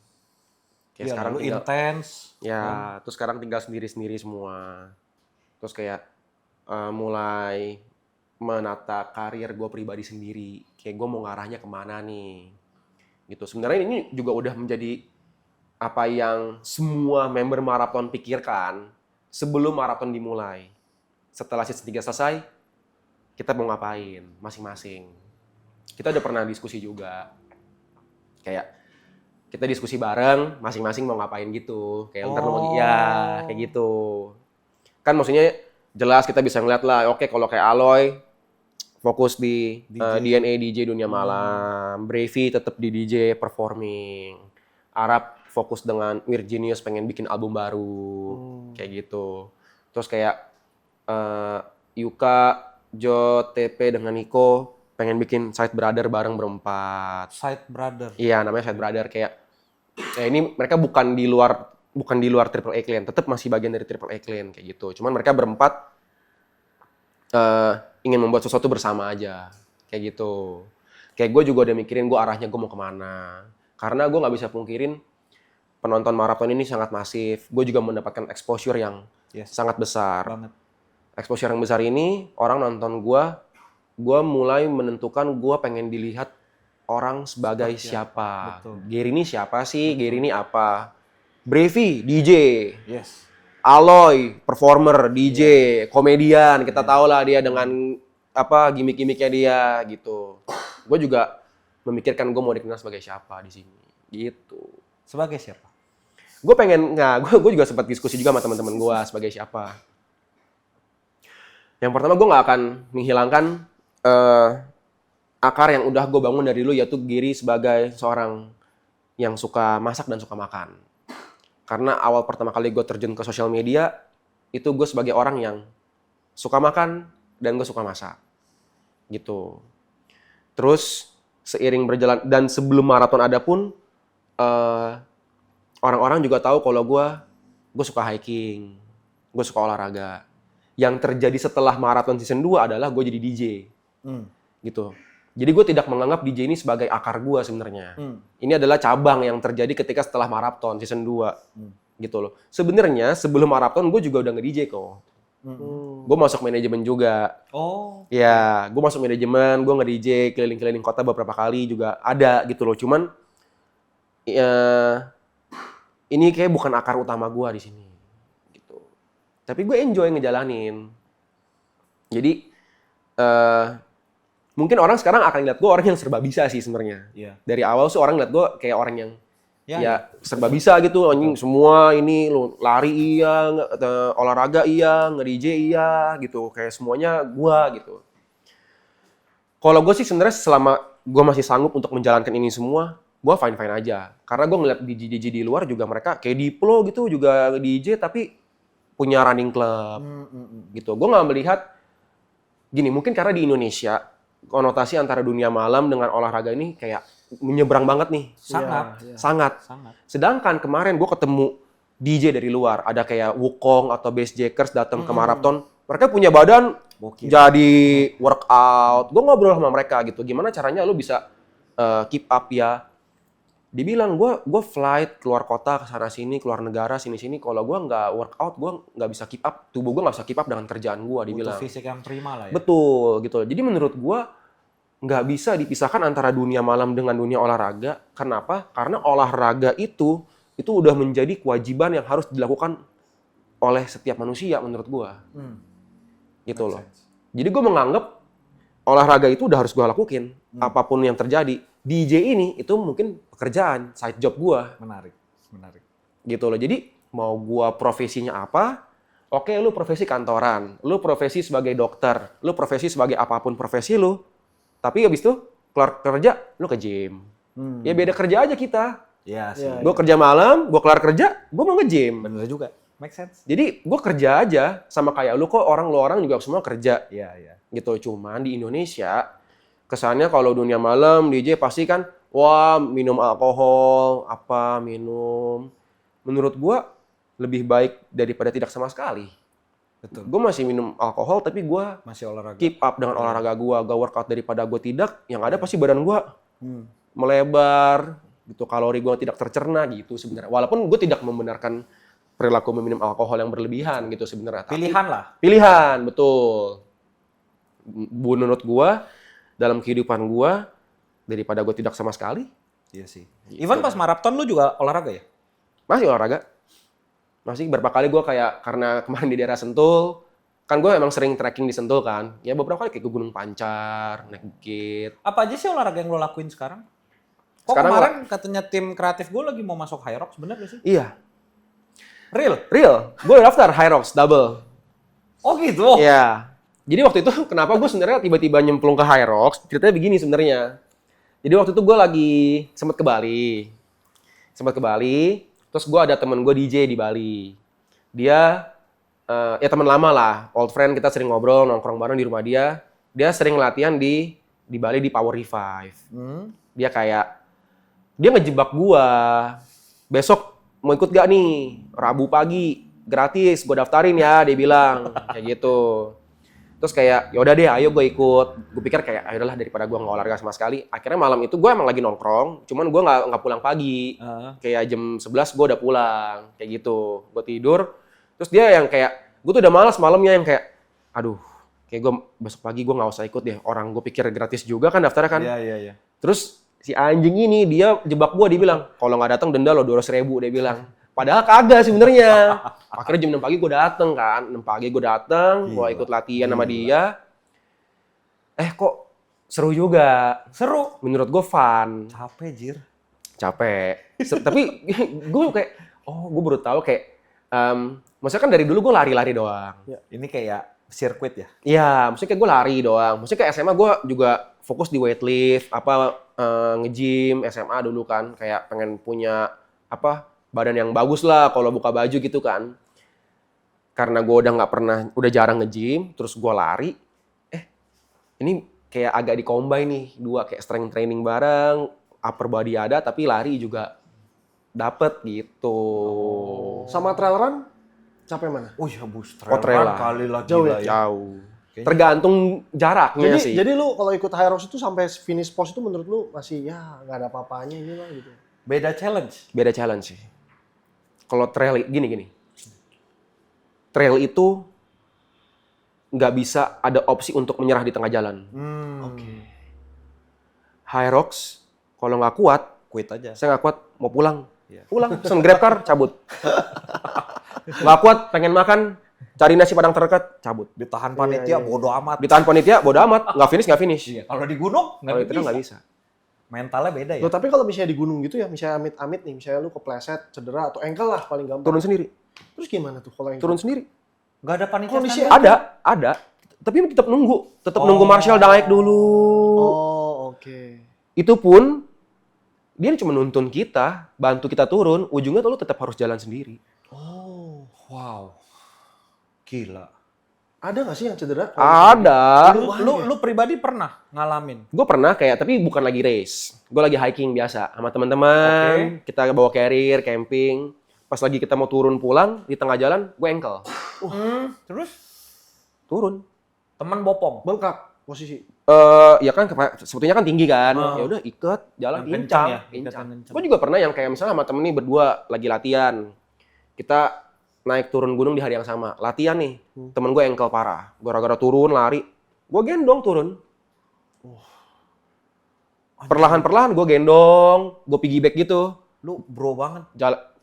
Kayak Iya, sekarang lu tinggal, intens. ya, terus sekarang tinggal sendiri-sendiri semua. Terus kayak mulai menata karir gue pribadi sendiri. Kayak gue mau ngarahnya kemana nih. Gitu. Sebenarnya ini juga udah menjadi apa yang semua member maraton pikirkan sebelum maraton dimulai. Setelah season 3 selesai, kita mau ngapain masing-masing. Kita udah pernah diskusi juga. Kayak kita diskusi bareng, masing-masing mau ngapain gitu. Kayak ntar lu mau ya kayak gitu. Kan maksudnya jelas kita bisa ngeliat lah, oke kalau kayak Aloy fokus di DNA DJ dunia malam, Bravey tetap di DJ performing, Arab fokus dengan Virginius pengen bikin album baru, kayak gitu. Terus kayak Yuka, Jo, TP dengan Nico pengen bikin Side Brother bareng berempat. Side brother. Iya, namanya Side Brother kayak ini mereka bukan di luar Triple A Clan, tetap masih bagian dari Triple A Clan kayak gitu. Cuman mereka berempat ingin membuat sesuatu bersama aja kayak gitu. Kayak gue juga udah mikirin gue arahnya gue mau kemana. Karena gue nggak bisa pungkirin penonton maraton ini sangat masif. Gue juga mendapatkan exposure yang sangat besar. Banget. Exposure yang besar ini orang nonton gue mulai menentukan gue pengen dilihat orang sebagai siapa. Betul. Gary ini siapa sih? Gary ini apa? Bravey, DJ. Yes. Aloy, performer, DJ, komedian. Kita tahu lah dia dengan apa gimmick-gimmicknya dia gitu. Gue juga memikirkan gue mau dikenal sebagai siapa di sini. Gitu. Sebagai siapa? Gue juga sempat diskusi juga sama teman-teman gue sebagai siapa. Yang pertama gue nggak akan menghilangkan akar yang udah gue bangun dari dulu, yaitu Gary sebagai seorang yang suka masak dan suka makan. Karena awal pertama kali gue terjun ke sosial media, itu gue sebagai orang yang suka makan dan gue suka masak. Gitu. Terus seiring berjalan, dan sebelum maraton ada pun, orang-orang juga tahu kalau gue suka hiking, gue suka olahraga. Yang terjadi setelah maraton season 2 adalah gue jadi DJ. Gitu. Jadi gue tidak menganggap DJ ini sebagai akar gue sebenarnya. Ini adalah cabang yang terjadi ketika setelah maraton season 2. Gitu loh. Sebenarnya sebelum maraton gue juga udah nge-DJ kok. Gue masuk manajemen juga. Oh. Ya, gue masuk manajemen, gue nge-DJ keliling-keliling kota beberapa kali juga ada gitu loh. Cuman ya, ini kayak bukan akar utama gue di sini. Gitu. Tapi gue enjoy ngejalanin. Jadi mungkin orang sekarang akan lihat gue orang yang serba bisa sih sebenarnya. Iya. Dari awal sih orang lihat gue kayak orang yang Ya. serba bisa gitu, anjing semua ini lo lari iya, olahraga iya, nge-DJ iya gitu, kayak semuanya gue gitu. Kalau gue sih sebenarnya selama gue masih sanggup untuk menjalankan ini semua, gue fine-fine aja. Karena gue ngeliat DJ di luar juga mereka kayak Diplo gitu juga DJ tapi punya running club gitu. Gue nggak melihat gini, mungkin karena di Indonesia konotasi antara dunia malam dengan olahraga ini kayak menyeberang banget nih. Sangat. Sedangkan kemarin gue ketemu DJ dari luar, ada kayak Wukong atau Bass Jackers datang ke maraton, mereka punya badan jadi workout. Gue ngobrol sama mereka gitu, gimana caranya lu bisa keep up ya. Dia bilang gue flight keluar kota ke sana sini, keluar negara sini sini. Kalau gue nggak workout, gue nggak bisa keep up. Tubuh gue nggak bisa keep up dengan kerjaan gue. Dia bilang. Butuh fisik yang prima lah ya. Betul gitu. Jadi menurut gue nggak bisa dipisahkan antara dunia malam dengan dunia olahraga. Kenapa? Karena olahraga itu udah menjadi kewajiban yang harus dilakukan oleh setiap manusia menurut gue. Gitu loh. Jadi gue menganggap olahraga itu udah harus gue lakuin. Apapun yang terjadi. DJ ini itu mungkin pekerjaan, side job gue. Menarik. Gitu loh. Jadi mau gue profesinya apa, oke lu profesi kantoran, lu profesi sebagai dokter, lu profesi sebagai apapun profesi lu, tapi habis itu kelar kerja, lu ke gym. Ya beda kerja aja kita. Iya sih. Gue kerja malam, gue kelar kerja, gue mau nge-gym. Bener juga. Make sense. Jadi gue kerja aja sama kayak lu kok, lu orang juga semua kerja. Iya. Gitu. Cuman di Indonesia kesannya kalau dunia malam DJ pasti kan wah minum alkohol, minum. Menurut gue lebih baik daripada tidak sama sekali. Betul. Gue masih minum alkohol tapi gue Masih olahraga. keep up dengan olahraga gue workout daripada gue tidak. Yang ada pasti badan gue melebar, gitu, kalori gue tidak tercerna gitu sebenarnya. Walaupun gue tidak membenarkan perilaku meminum alkohol yang berlebihan gitu sebenarnya. Pilihan lah. Pilihan, betul. Menurut gue dalam kehidupan gue daripada gue tidak sama sekali. Iya sih. Even pas maraton lu juga olahraga ya? Masih olahraga. Masih berapa kali gue kayak, karena kemarin di daerah Sentul, kan gue emang sering trekking di Sentul kan. Ya beberapa kali kayak ke Gunung Pancar, naik bukit. Apa aja sih olahraga yang lo lakuin sekarang? Kok Sekarang kemarin katanya tim kreatif gue lagi mau masuk High Rocks, bener gak sih? Iya, Real? gue udah daftar High Rocks, double. Oh gitu? Iya. Jadi waktu itu kenapa gue sebenarnya tiba-tiba nyemplung ke High Rocks, ceritanya begini sebenarnya. Jadi waktu itu gue lagi sempat ke Bali. Terus gue ada temen gue DJ di Bali. Dia ya teman lama lah, old friend, kita sering ngobrol, nongkrong bareng di rumah dia. Dia sering latihan di Bali di Power Revive. Dia ngejebak gue. Besok mau ikut gak nih? Rabu pagi, gratis, gue daftarin ya, dia bilang. Kayak gitu. Terus kayak, yaudah deh, ayo gue ikut. Gue pikir kayak, ayolah daripada gue nggak olahraga sama sekali. Akhirnya malam itu gue emang lagi nongkrong, cuman gue nggak pulang pagi. Kayak jam 11 gue udah pulang, kayak gitu. Gue tidur, terus dia yang kayak, gue tuh udah malas malamnya yang kayak, aduh, kayak gue besok pagi gue nggak usah ikut deh. Orang gue pikir gratis juga kan daftarnya kan. Iya. Terus si anjing ini dia jebak gue, dia bilang, kalau nggak datang denda lo 200.000, dia bilang. Padahal kagak sebenarnya. Akhirnya jam 6 pagi gue dateng kan. 6 pagi gue dateng, gue ikut latihan sama dia. Kok seru juga. Seru. Menurut gue fun. Capek, Jir. Capek. Tapi gue kayak, gue baru tahu kayak, maksudnya kan dari dulu gue lari-lari doang. Ya, ini kayak sirkuit ya? Iya, maksudnya kayak gue lari doang. Maksudnya kayak SMA gue juga fokus di weightlift, nge-gym SMA dulu kan. Kayak pengen punya, badan yang bagus lah kalau buka baju gitu kan. Karena gue udah jarang nge-gym, terus gue lari. Ini kayak agak di-combine nih, dua kayak strength training bareng, upper body ada, tapi lari juga dapet gitu. Sama trail run, capek mana? Oh ya bus, trail kali lah jauh gila ya? Jauh. Tergantung jaraknya sih. Jadi lu kalau ikut High Rocks itu sampai finish post itu menurut lu masih ya nggak ada apa-apanya ini lah gitu. Beda challenge sih. Kalau trail gini. Trail itu nggak bisa ada opsi untuk menyerah di tengah jalan. Oke. High Rocks kalau nggak kuat, quit aja. saya nggak kuat mau pulang. Iya. Pulang, pesen Grab car, cabut. Nggak kuat, pengen makan, cari nasi padang terdekat, cabut. Ditahan panitia bodo amat. Ditahan panitia, bodo amat, nggak finish. Iya. Kalau di gunung Kalau itu nggak bisa. Mentalnya beda ya. Loh, tapi kalau misalnya di gunung gitu ya, misalnya amit-amit nih, misalnya lu kepleset, cedera atau ankle lah paling gampang. Turun sendiri. Terus gimana tuh kalau ankle? Turun sendiri. Nggak ada panitia. Kondisi standar. Ada. Tapi tetap nunggu Marshall naik dulu. Oh, oke. Itu pun dia cuma nuntun kita, bantu kita turun, ujungnya tuh lu tetap harus jalan sendiri. Oh, Wow. Gila. ada nggak sih yang cedera? Ada. Lu pribadi pernah ngalamin? Gue pernah kayak, tapi bukan lagi race. Gue lagi hiking biasa sama teman-teman. Kita bawa carrier, camping. Pas lagi kita mau turun pulang, di tengah jalan, gue ankle. Terus Turun. teman bopong. Bengkak. Posisi. Ya kan sebetulnya kan tinggi kan. Ya udah iket, jalan Yang kencang ya, pincang. kencang. Gue juga pernah yang kayak misalnya sama temen nih berdua lagi latihan. Kita naik turun gunung di hari yang sama. Latihan nih. Temen gue ankle parah. Gara-gara turun lari, gue gendong turun. Perlahan-perlahan gue gendong, gue piggyback gitu. Lu bro banget.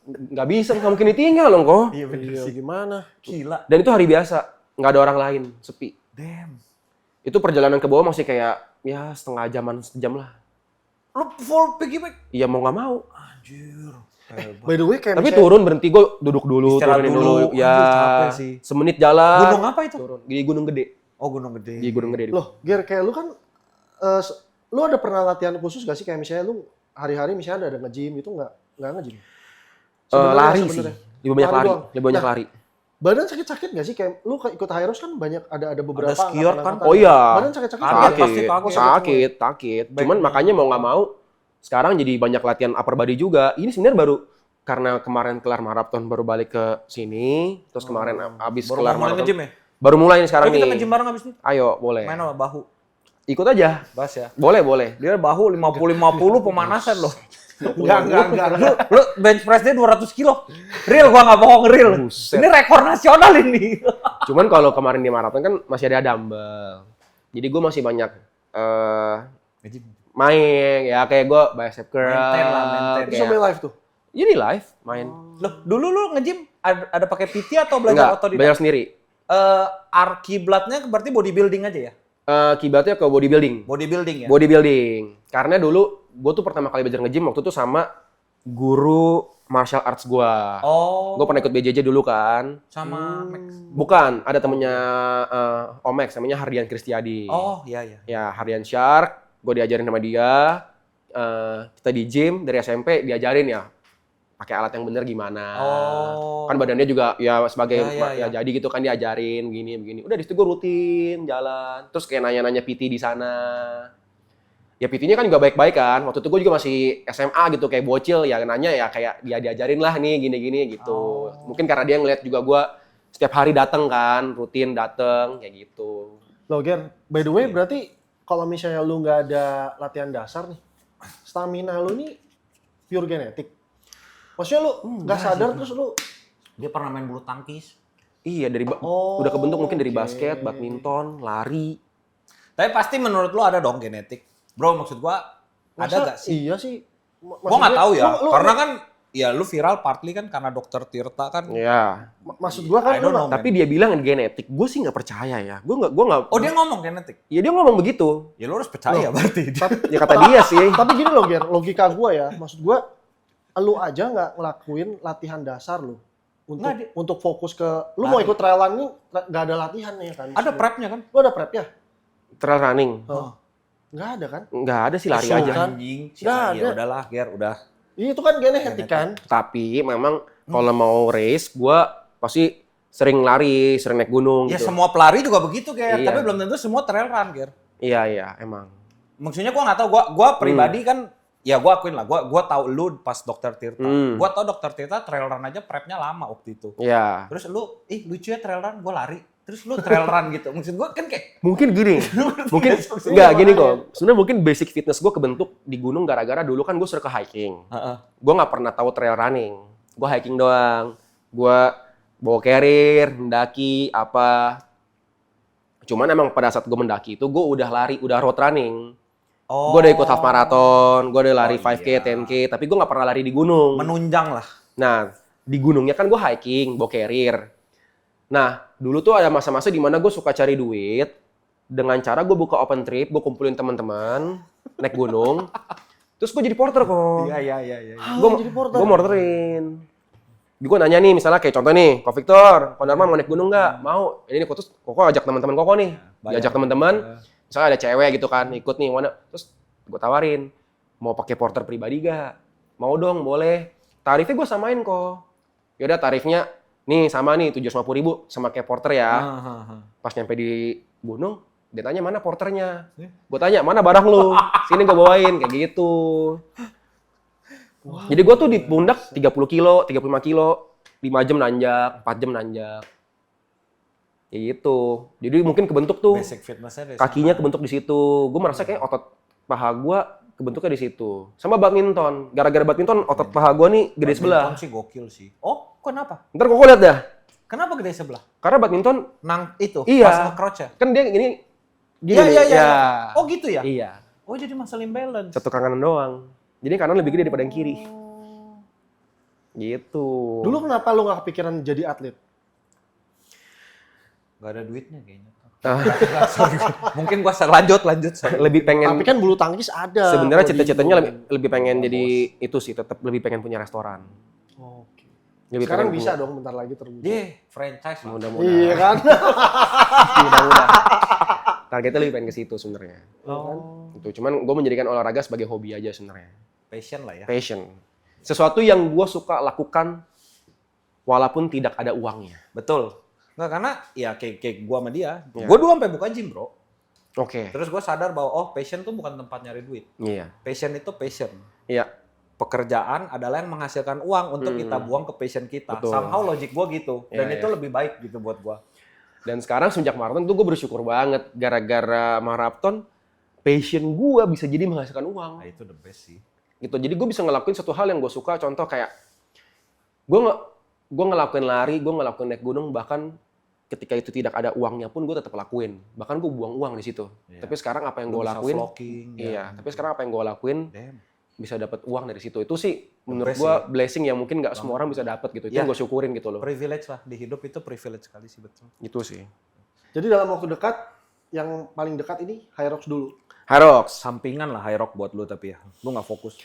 Nggak bisa, nggak mungkin ditinggal dong kok. Iya Iya, gimana? Gila. Dan itu hari biasa, nggak ada orang lain, sepi. Damn. Itu perjalanan ke bawah masih kayak ya setengah jaman, sejam lah. Lu full piggyback? Iya mau nggak mau. Anjir. By the way kayak Tapi misalnya- turun berhenti gue duduk dulu, Istirahat turunin dulu. dulu. Ya Anjir, capek sih. semenit jalan. Gunung apa itu? Turun di Gunung Gede. Oh, Gunung Gede. Di Gunung Gede. Loh, Ger, kayak lu kan, lu ada pernah latihan khusus gak sih? Kayak misalnya lu hari-hari misalnya ada nge-gym itu nggak nge-gym? Lari sebenarnya. sih, lebih banyak Lari lari, doang. lebih banyak Nah, lari. Badan sakit-sakit gak sih? Kayak lu ikut Hyros kan banyak ada beberapa Ada skier kan? angkatan-angkatan. Oh iya, Badan sakit-sakit. Kaget, nggak? pasti kaget. sakit. Cuman makanya mau nggak mau, sekarang jadi banyak latihan upper body juga. Ini sebenarnya baru karena kemarin kelar maraton baru balik ke sini, terus kemarin abis Baru kelar mulai maraton. nge-gym ya? Baru mulai nih sekarang Ayo kita nih. nge-gym bareng abis ini. Ayo, boleh. Main apa? Bahu. Ikut aja. Bas ya. Boleh. Dia bahu 50-50 pemanasan loh. Enggak. Lu bench press dia 200 kilo. Real, gua nggak bohong, real. Buset. Ini rekor nasional ini. Cuman kalau kemarin di maraton kan masih ada dumbbell. Jadi gue masih banyak main, ya kayak gue bicep curl. Maintain lah, maintain. Itu sampai live tuh. Jadi live main. Loh, dulu lu nge-gym ada pakai PT atau belajar Enggak, otodidak? belajar sendiri. Kiblatnya berarti bodybuilding aja ya? Kibatnya ke bodybuilding. Bodybuilding ya? Bodybuilding. Karena dulu gue tuh pertama kali belajar nge-gym waktu itu sama guru martial arts gue. Oh. Gue pernah ikut BJJ dulu kan. Sama Max. Bukan, ada temennya Omex, namanya Hardian Kristiadi. Oh, iya. Ya, Hardian Shark. Gue diajarin sama dia. Kita di gym dari SMP diajarin ya. Pakai alat yang bener gimana. Oh. Kan badannya juga ya sebagai Ya. jadi gitu kan diajarin begini. Udah di situ gue rutin jalan. Terus kayak nanya-nanya PT di sana. Ya PT-nya kan juga baik-baik kan. Waktu itu gue juga masih SMA gitu kayak bocil ya nanya ya kayak dia diajarin lah nih gini-gini gitu. Mungkin karena dia ngeliat juga gue setiap hari dateng kan, rutin dateng kayak gitu. Loh, Ger, by the way berarti kalau misalnya lu nggak ada latihan dasar nih, stamina lu nih pure genetik. Maksudnya lu nggak sadar terus lu Dia pernah main bulu tangkis. Iya dari udah kebentuk mungkin dari basket, badminton, lari. Tapi pasti menurut lu ada dong genetik. Bro, maksud gua ada masa gak sih? Iya sih. Gua nggak tahu ya. Lu- Karena kan ya lu viral partly kan karena dokter Tirta kan. Iya. maksud gua kan I don't lu know. Tapi dia bilang genetik. Gue sih nggak percaya ya. Gue nggak. Oh, dia ngomong genetik. Ya dia ngomong begitu. Ya lu harus percaya berarti. Ya kata dia sih. tapi gini loh, Ger, logika gua ya, maksud gua lu aja nggak ngelakuin latihan dasar lu untuk fokus ke lu mau ikut trailan nih nggak ada latihannya kan? Ada prepnya kan? Lu ada prep ya? Trail running. Nggak ada kan? Nggak ada sih lari So, aja. kan? Anjing. Nggak Ya ada. udahlah, Ger, udah. Itu kan genetik kan? Tapi memang kalau mau race, gue pasti sering lari, sering naik gunung Ya gitu. semua pelari juga begitu, Ger. Iya. Tapi belum tentu semua trail run, Ger. Iya, emang. Maksudnya gua nggak tahu, gua pribadi kan ya gua akuin lah, gua tahu lu pas dokter Tirta. Gua tahu dokter Tirta trail run aja prepnya lama waktu itu. Iya. Terus lu, lucu ya trail run, gua lari. Terus lu trail run gitu. Maksud gua kan kayak Mungkin gini. mungkin nggak gini kok. Sebenarnya mungkin basic fitness gue kebentuk di gunung gara-gara dulu kan gue suka hiking. Gue nggak pernah tahu trail running. Gue hiking doang. Gue bawa carrier, mendaki apa. Cuman emang pada saat gue mendaki itu gue udah lari, udah road running. Gue udah ikut half marathon, gue udah lari 5K, 10K, tapi gue nggak pernah lari di gunung. menunjang lah. Nah, di gunungnya kan gue hiking, bawa carrier. Nah, dulu tuh ada masa-masa di mana gue suka cari duit dengan cara gue buka open trip, gue kumpulin teman-teman naik gunung, terus gue jadi porter kok. Iya. Jadi porter. Gue morterin. Gue nanya nih, misalnya kayak contoh nih, Ko Victor, Ko Darman mau naik gunung nggak? Mau. Ini terus Koko ajak teman-teman Koko nih, diajak teman-teman. Misalnya ada cewek gitu kan, ikut nih, mana? Terus gue tawarin, mau pakai porter pribadi gak? Mau dong, boleh. Tarifnya gue samain kok. Yaudah tarifnya, nih sama nih 750.000 sama kayak porter ya. Pas nyampe di gunung, dia tanya mana porternya. Gue tanya mana barang lu, sini gue bawain kayak gitu. Jadi gue tuh di pundak 30 kilo, 35 kilo, 5 jam nanjak, 4 jam nanjak. Ya gitu. Jadi mungkin kebentuk tuh. Basic fitnessnya dari Kakinya kebentuk di situ. Gue merasa kayak otot paha gue kebentuknya di situ. Sama badminton. Gara-gara badminton otot paha gue nih gede sebelah. badminton sih gokil sih. Oh, kenapa? Ntar kok lihat dah. Kenapa gede sebelah? Karena badminton Nang itu, Iya. pas nge-crouch ya? kan dia gini. Iya, nih. iya, iya. Ya. Oh gitu ya? Iya. Oh jadi muscle imbalance. Satu kanan doang. Jadi kanan lebih gede daripada yang kiri. Gitu. Dulu kenapa lu nggak kepikiran jadi atlet? Gak ada duitnya kayaknya. Ah. Sorry. Mungkin gua lanjut. Sorry. lebih pengen Tapi kan bulu tangkis ada. sebenarnya kalau di cita-citanya Indo. lebih pengen jadi itu sih, tetap lebih pengen punya restoran. Oke. Lebih Sekarang pengen bisa dong bentar lagi terwujud. Franchise lah. Mudah-mudahan. Iya kan? Mudah-mudahan. Targetnya lebih pengen ke situ sebenarnya. Oh, Itu cuman gue menjadikan olahraga sebagai hobi aja sebenarnya. passion lah ya. Passion. Sesuatu yang gue suka lakukan walaupun tidak ada uangnya. Betul. Nggak, karena ya kayak gua sama dia. Iya. Gua dulu sampai buka gym, Bro. Oke. Terus gua sadar bahwa passion tuh bukan tempat nyari duit. Iya. Passion itu passion. Iya. Pekerjaan adalah yang menghasilkan uang untuk kita buang ke passion kita. Betul. Somehow logik gua gitu. Dan Iya, itu iya. lebih baik gitu buat gua. Dan sekarang sejak maraton tuh gue bersyukur banget gara-gara maraton passion gue bisa jadi menghasilkan uang. Nah, itu the best sih. Gitu. Jadi gue bisa ngelakuin satu hal yang gue suka. Contoh kayak gue ngelakuin lari, gue ngelakuin naik gunung, bahkan ketika itu tidak ada uangnya pun gue tetap lakuin. Bahkan gue buang uang di situ. Iya. Tapi sekarang apa yang Lu gue bisa lakuin? vlogging, Iya. ya. Tapi sekarang apa yang gue lakuin Damn. bisa dapat uang dari situ. Itu sih menurut best gue sih. blessing yang mungkin nggak semua orang bisa dapat gitu. Itu Iya. yang gue syukurin gitu loh. Privilege lah. Di hidup itu privilege sekali sih, betul. Itu sih. Jadi dalam waktu dekat, yang paling dekat ini Hyrox dulu. Harox. Sampingan lah high rock buat lu tapi ya. Lu nggak fokus.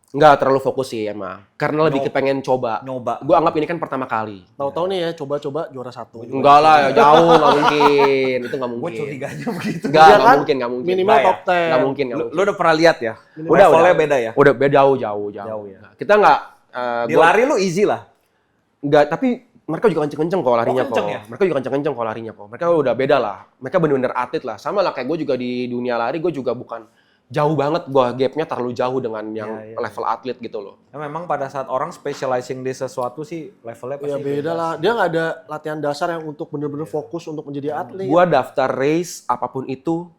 Nggak terlalu fokus sih emang. Karena lebih Nyoba. kepengen coba. Nyoba. Gue anggap ini kan pertama kali. Tahu-tahu nih ya, coba-coba juara 1. Enggak lah, ya, jauh, nggak mungkin. Itu nggak Gue mungkin. curiganya begitu. Nggak, Iya nggak kan? mungkin, nggak mungkin. Minimal Nggak ya? top 10. Nggak mungkin, nggak Lu mungkin. udah pernah lihat ya? Udah. Levelnya beda ya? Udah beda jauh. Jauh ya? Kita nggak, Di lari lu easy lah. nggak, tapi mereka juga kenceng-kenceng kok larinya kenceng kok. ya? Mereka juga kenceng-kenceng kok larinya kok. Mereka udah beda lah. Mereka bener-bener atlet lah. Sama lah kayak gue juga di dunia lari, gue juga bukan jauh banget. Gue gapnya terlalu jauh dengan yang Iya, iya. level atlet gitu loh. Ya, memang pada saat orang specializing di sesuatu sih levelnya pasti Ya beda lah. Dia nggak ada latihan dasar yang untuk bener-bener fokus untuk menjadi atlet. Gue daftar race apapun itu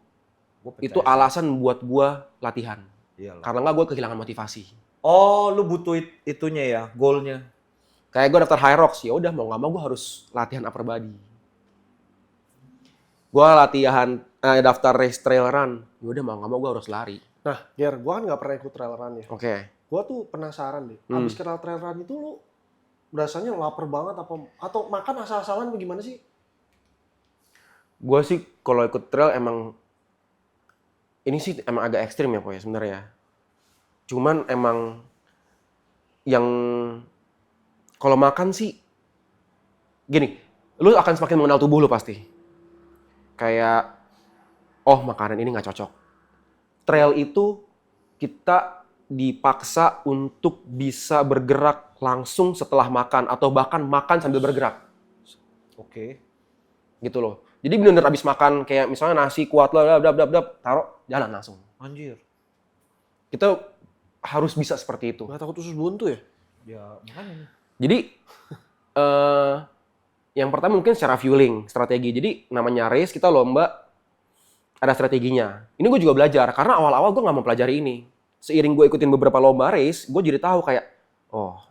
Gua percaya. itu alasan buat gue latihan. Iyalah. Karena nggak gue kehilangan motivasi. Oh, lu butuh itunya ya, goalnya. Kayak gue daftar Hyrox, ya udah mau nggak mau gue harus latihan upper body. Gue latihan daftar race trail run, ya udah mau nggak mau gue harus lari. Nah, Ger, gua kan nggak pernah ikut trail run ya. Oke. Gua tuh penasaran deh. Abis kenal trail run itu lu rasanya lapar banget atau makan asal-asalan bagaimana sih? Gue sih kalau ikut trail emang ini sih emang agak ekstrim ya kok ya sebenarnya. Cuman emang yang kalau makan sih gini, lu akan semakin mengenal tubuh lu pasti. Kayak oh makanan ini nggak cocok. Trail itu kita dipaksa untuk bisa bergerak langsung setelah makan atau bahkan makan sambil bergerak. Oke. Gitu loh. Jadi bener-bener abis makan kayak misalnya nasi kuat lah, taruh jalan langsung. Anjir. Kita harus bisa seperti itu. Nggak takut usus buntu ya? Ya, makanya. Jadi yang pertama mungkin secara fueling, strategi. Jadi namanya race kita lomba ada strateginya. Ini gue juga belajar karena awal-awal gue nggak mau pelajari ini. Seiring gue ikutin beberapa lomba race, gue jadi tahu kayak oh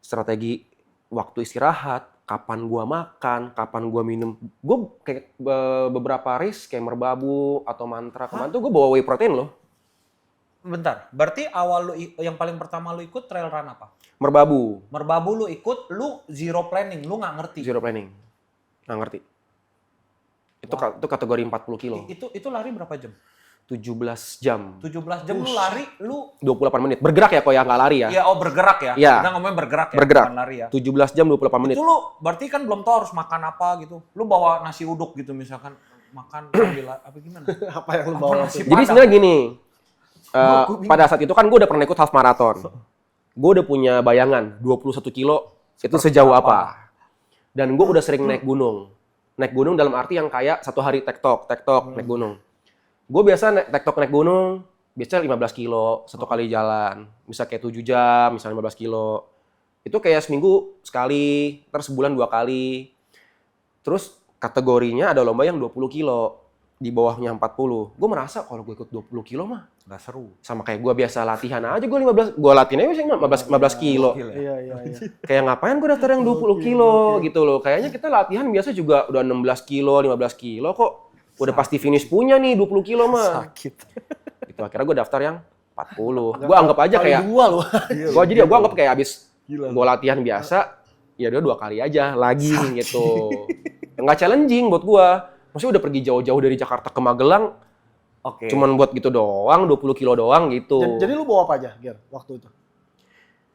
strategi waktu istirahat, kapan gue makan, kapan gue minum. Gue kayak beberapa race kayak merbabu atau mantra kemarin tuh gue bawa whey protein loh. Bentar, berarti awal lu yang paling pertama lu ikut trail run apa? Merbabu, Merbabu lu ikut, lu zero planning, lu nggak ngerti. zero planning. Nggak ngerti. Itu kategori 40 kilo. Itu lari berapa jam? 17 jam. 17 jam lu lari, lu 28 menit. Bergerak ya kok ya, nggak lari ya. ya bergerak ya. Iya. Kita ngomongin bergerak ya, Bergerak. bukan lari ya. 17 jam 28 menit. Itu lu berarti kan belum tahu harus makan apa gitu. Lu bawa nasi uduk gitu misalkan makan sambil apa gimana? Apa yang lu Apa bawa? nasi waktu itu? Jadi Padang. sebenarnya gini, Gua bingung. pada saat itu kan gue udah pernah ikut half marathon. Gue udah punya bayangan 21 kilo itu sejauh apa. Dan gue udah sering naik gunung. Naik gunung dalam arti yang kayak satu hari tektok naik gunung. Gue biasa tektok naik gunung, biasanya 15 kilo satu kali jalan. Bisa kayak 7 jam, misalnya 15 kilo. Itu kayak seminggu sekali, terus sebulan 2 kali. Terus kategorinya ada lomba yang 20 kilo, di bawahnya 40. Gue merasa kalau gue ikut 20 kilo mah Nggak seru. sama kayak gue biasa latihan aja, gue 15, gue latihan aja biasanya 15 kilo. Iya. Kayak ngapain gue daftar yang 20 kilo gitu loh. Kayaknya kita latihan biasa juga udah 16 kilo, 15 kilo kok. Udah pasti finish punya nih 20 kilo mah. Sakit. Gitu, akhirnya gue daftar yang 40. Gue anggap aja kayak, Kali 2 loh. gue anggap kayak abis gue latihan biasa, ya udah 2 kali aja lagi gitu. Nggak challenging buat gue. Maksudnya udah pergi jauh-jauh dari Jakarta ke Magelang, Oke. cuman buat gitu doang, 20 kilo doang gitu. Jadi lu bawa apa aja, Ger, waktu itu?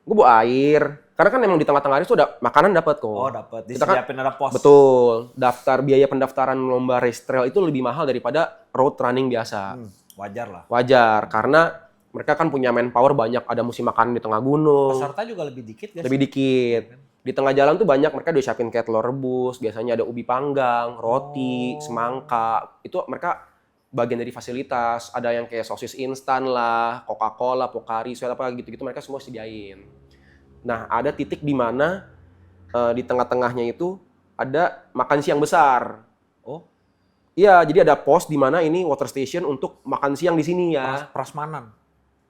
Gue bawa air, karena kan emang di tengah-tengah itu ada makanan dapat kok. Oh, dapat. Kita kan- Disiapin ada pos. Betul. Biaya pendaftaran lomba race trail itu lebih mahal daripada road running biasa. Wajar lah. Wajar, karena mereka kan punya manpower banyak, ada musim makanan di tengah gunung. Peserta juga lebih dikit guys. Lebih dikit. Di tengah jalan tuh banyak, mereka udah siapin kayak telur rebus, biasanya ada ubi panggang, roti, semangka. Itu mereka bagian dari fasilitas. Ada yang kayak sosis instan lah, Coca-Cola, Pocari, Sweat apa gitu-gitu mereka semua sediain. Nah, ada titik di mana di tengah-tengahnya itu ada makan siang besar. Oh, Iya, jadi ada pos di mana ini water station untuk makan siang di sini ya. prasmanan.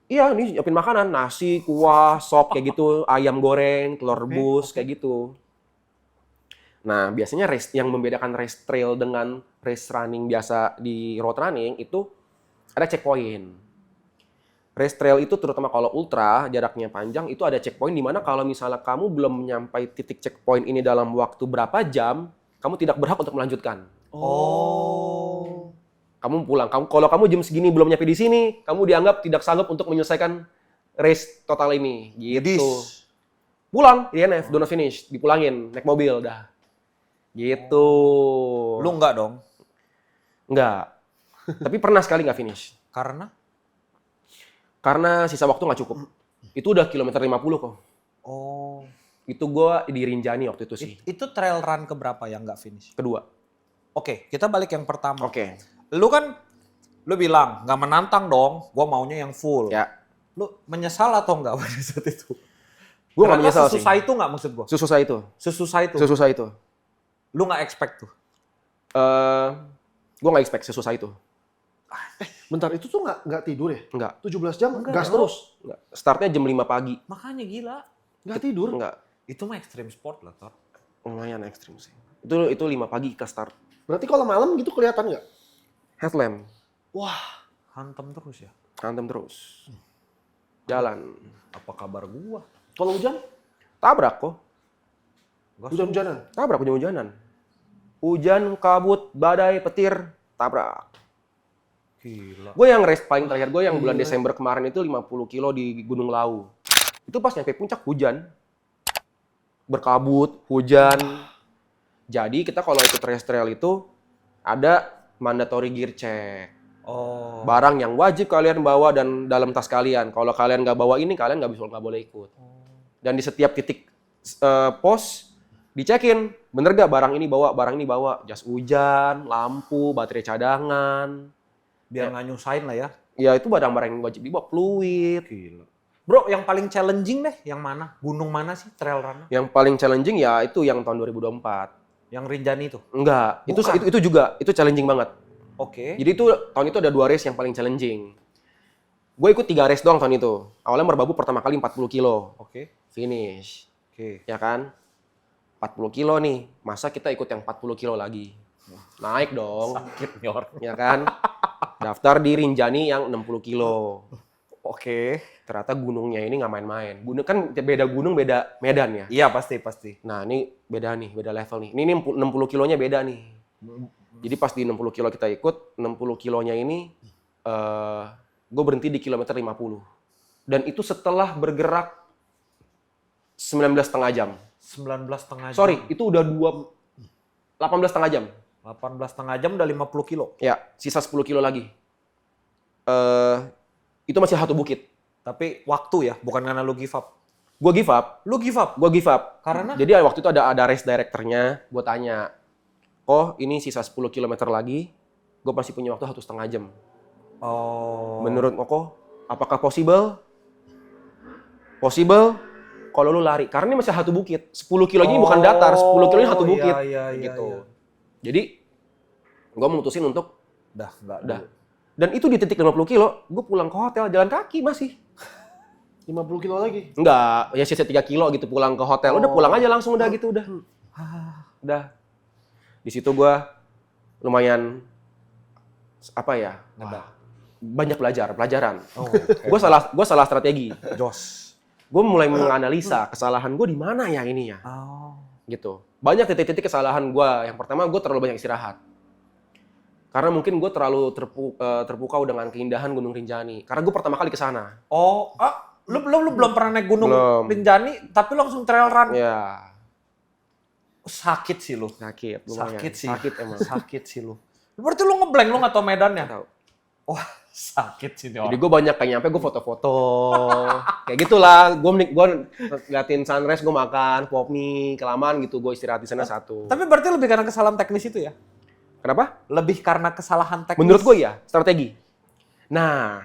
Iya, nih siapin makanan, nasi, kuah, sop kayak gitu, ayam goreng, telur rebus kayak gitu. Nah, biasanya race yang membedakan race trail dengan race running biasa di road running itu ada checkpoint. Race trail itu terutama kalau ultra, jaraknya panjang, itu ada checkpoint di mana kalau misalnya kamu belum menyampai titik checkpoint ini dalam waktu berapa jam, kamu tidak berhak untuk melanjutkan. Oh. Kamu pulang. Kalau kamu jam segini belum nyampe di sini, kamu dianggap tidak sanggup untuk menyelesaikan race total ini. Gitu. Pulang, DNF, do not finish, dipulangin, naik mobil, dah. Gitu. Lu enggak dong? Enggak. Tapi pernah sekali nggak finish. Karena? Karena sisa waktu nggak cukup. Itu udah kilometer 50 kok. Oh. Itu gue di Rinjani waktu itu sih. Itu trail run keberapa yang nggak finish? Kedua. Oke, kita balik yang pertama. Oke. Lu kan, lu bilang nggak menantang dong, gua maunya yang full. Ya. Lu menyesal atau nggak pada saat itu? Gue nggak menyesal sih. Sesusah itu nggak maksud gua? Sesusah itu. Sesusah itu. Sesusah itu. Lu nggak expect tuh? Gue nggak expect sesusah itu. Bentar, itu tuh nggak tidur ya? Enggak. 17 jam Enggak, gas dong. terus? Enggak. Startnya jam 5 pagi. Makanya gila. Nggak tidur? Enggak. Itu mah extreme sport lah, Tor. Lumayan ekstrim sih. Itu 5 pagi ke start. Berarti kalau malam gitu kelihatan nggak? Headlamp. Wah, Hantem terus ya. Hantem terus. Jalan. Apa kabar gua? kalau hujan? Tabrak kok. Gua Hujan-hujanan? Tabrak hujan-hujanan. Hujan, kabut, badai, petir, tabrak. Gila. Gue yang race paling terakhir gue yang bulan Desember kemarin itu 50 kilo di Gunung Lawu. Itu pas nyampe puncak hujan. Berkabut, hujan. Jadi kita kalau ikut race trail itu ada mandatory gear check. Oh. Barang yang wajib kalian bawa dan dalam tas kalian. Kalau kalian nggak bawa ini, kalian nggak boleh ikut. Dan di setiap titik pos dicekin, bener gak barang ini bawa, jas hujan, lampu, baterai cadangan. Biar nggak nyusahin lah ya. Ya itu barang-barang yang wajib dibawa, fluid. Gila. Bro, yang paling challenging deh, yang mana? Gunung mana sih trail run? Yang paling challenging ya itu yang tahun 2024. Yang Rinjani itu? Enggak, Bukan. itu juga, itu challenging banget. Oke. Jadi itu tahun itu ada 2 race yang paling challenging. Gue ikut 3 race doang tahun itu. Awalnya Merbabu pertama kali 40 kilo. Oke. Finish. Oke. Ya kan? 40 kilo nih. Masa kita ikut yang 40 kilo lagi? Naik dong. Sakit nyor. Ya kan? Daftar di Rinjani yang 60 kilo. Oke. Ternyata gunungnya ini nggak main-main. Gunung kan beda gunung, beda medan ya. Iya pasti. Nah ini beda nih, beda level nih. Ini 60 kilonya beda nih. Jadi pas di 60 kilo kita ikut, 60 kilonya ini gue berhenti di kilometer 50. Dan itu setelah bergerak 19,5 jam. 19,5 jam. Sorry, itu udah 18,5 jam. 18,5 jam udah 50 kilo. Ya, sisa 10 kilo lagi. Itu masih satu bukit. Tapi waktu ya, bukan karena lu give up. Gue give up. Lu give up? Gue give up. Karena? Jadi waktu itu ada race directornya, gue tanya, ini sisa 10 km lagi, gue masih punya waktu 1,5 jam. Oh. Menurut Oko, apakah possible? Possible kalau lu lari. Karena ini masih satu bukit. 10 kilo ini bukan datar, 10 kilo ini satu bukit. Iya, gitu. iya. Jadi gue memutusin untuk Enggak. udah. Dan itu di titik 50 kilo, gue pulang ke hotel jalan kaki masih. 50 kilo lagi. Enggak, ya sisa 3 kilo gitu pulang ke hotel. Udah pulang aja langsung udah gitu udah. Udah. Di situ gue lumayan apa ya? Banyak pelajaran. Gue salah strategi. Jos. Gue mulai menganalisa kesalahan gue di mana ya ini ya. Gitu. Banyak titik-titik kesalahan gue. Yang pertama gue terlalu banyak istirahat. Karena mungkin gue terlalu terpukau dengan keindahan Gunung Rinjani. Karena gue pertama kali ke sana. Lu belum pernah naik Gunung Belum. Rinjani tapi langsung trail run. Ya, Sakit sih lu. sakit. Lumayan. Sakit sih. Sakit emang. Sakit sih lu. Berarti lu ngeblank, lu nggak tahu medannya. Tahu. Wah, sakit sih nih Jadi orang. gue banyak kayak nyampe gue foto-foto. Kayak gitulah. Gue ngeliatin sunrise, gue makan, pop mie, kelamaan gitu. Gue istirahat di sana satu. Tapi berarti lebih karena kesalahan teknis itu ya? Kenapa? Lebih karena kesalahan teknis. Menurut gue ya, strategi. Nah,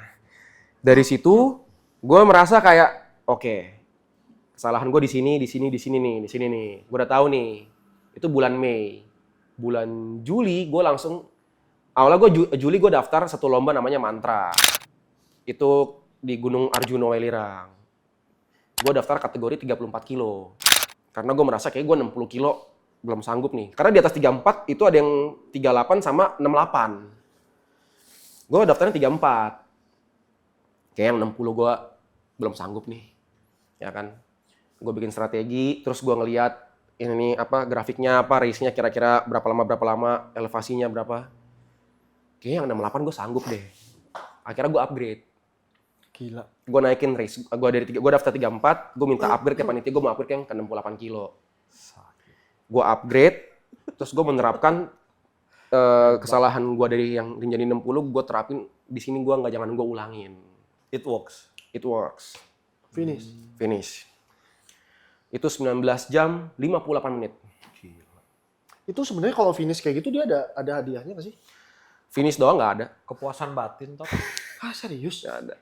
dari situ gue merasa kayak, oke, kesalahan gue di sini nih. Gue udah tahu nih. Itu bulan Mei. Bulan Juli gue langsung, awalnya Juli gue daftar satu lomba namanya Mantra. Itu di Gunung Arjuna Welirang. Gue daftar kategori 34 kilo. Karena gue merasa kayak gue 60 kilo belum sanggup nih. Karena di atas 34 itu ada yang 38 sama 68. Gue daftarnya 34. Kayak yang 60 gue belum sanggup nih. Ya kan? Gue bikin strategi, terus gue ngeliat ini apa grafiknya apa, race-nya kira-kira berapa lama, elevasinya berapa. Kayaknya yang 68 gue sanggup deh. Akhirnya gue upgrade. Gila. Gue naikin race. Gue daftar 34, gue minta upgrade ke panitia, gue mau upgrade yang ke 68 kilo. Gue upgrade, terus gue menerapkan kesalahan gue dari yang Rinjani 60, gue terapin di sini jangan gue ulangin. It works. It works. Finish. Itu 19 jam 58 menit. Itu sebenarnya kalau finish kayak gitu dia ada hadiahnya nggak sih? Finish doang nggak ada. Kepuasan batin toh. Ah, serius? Nggak ada.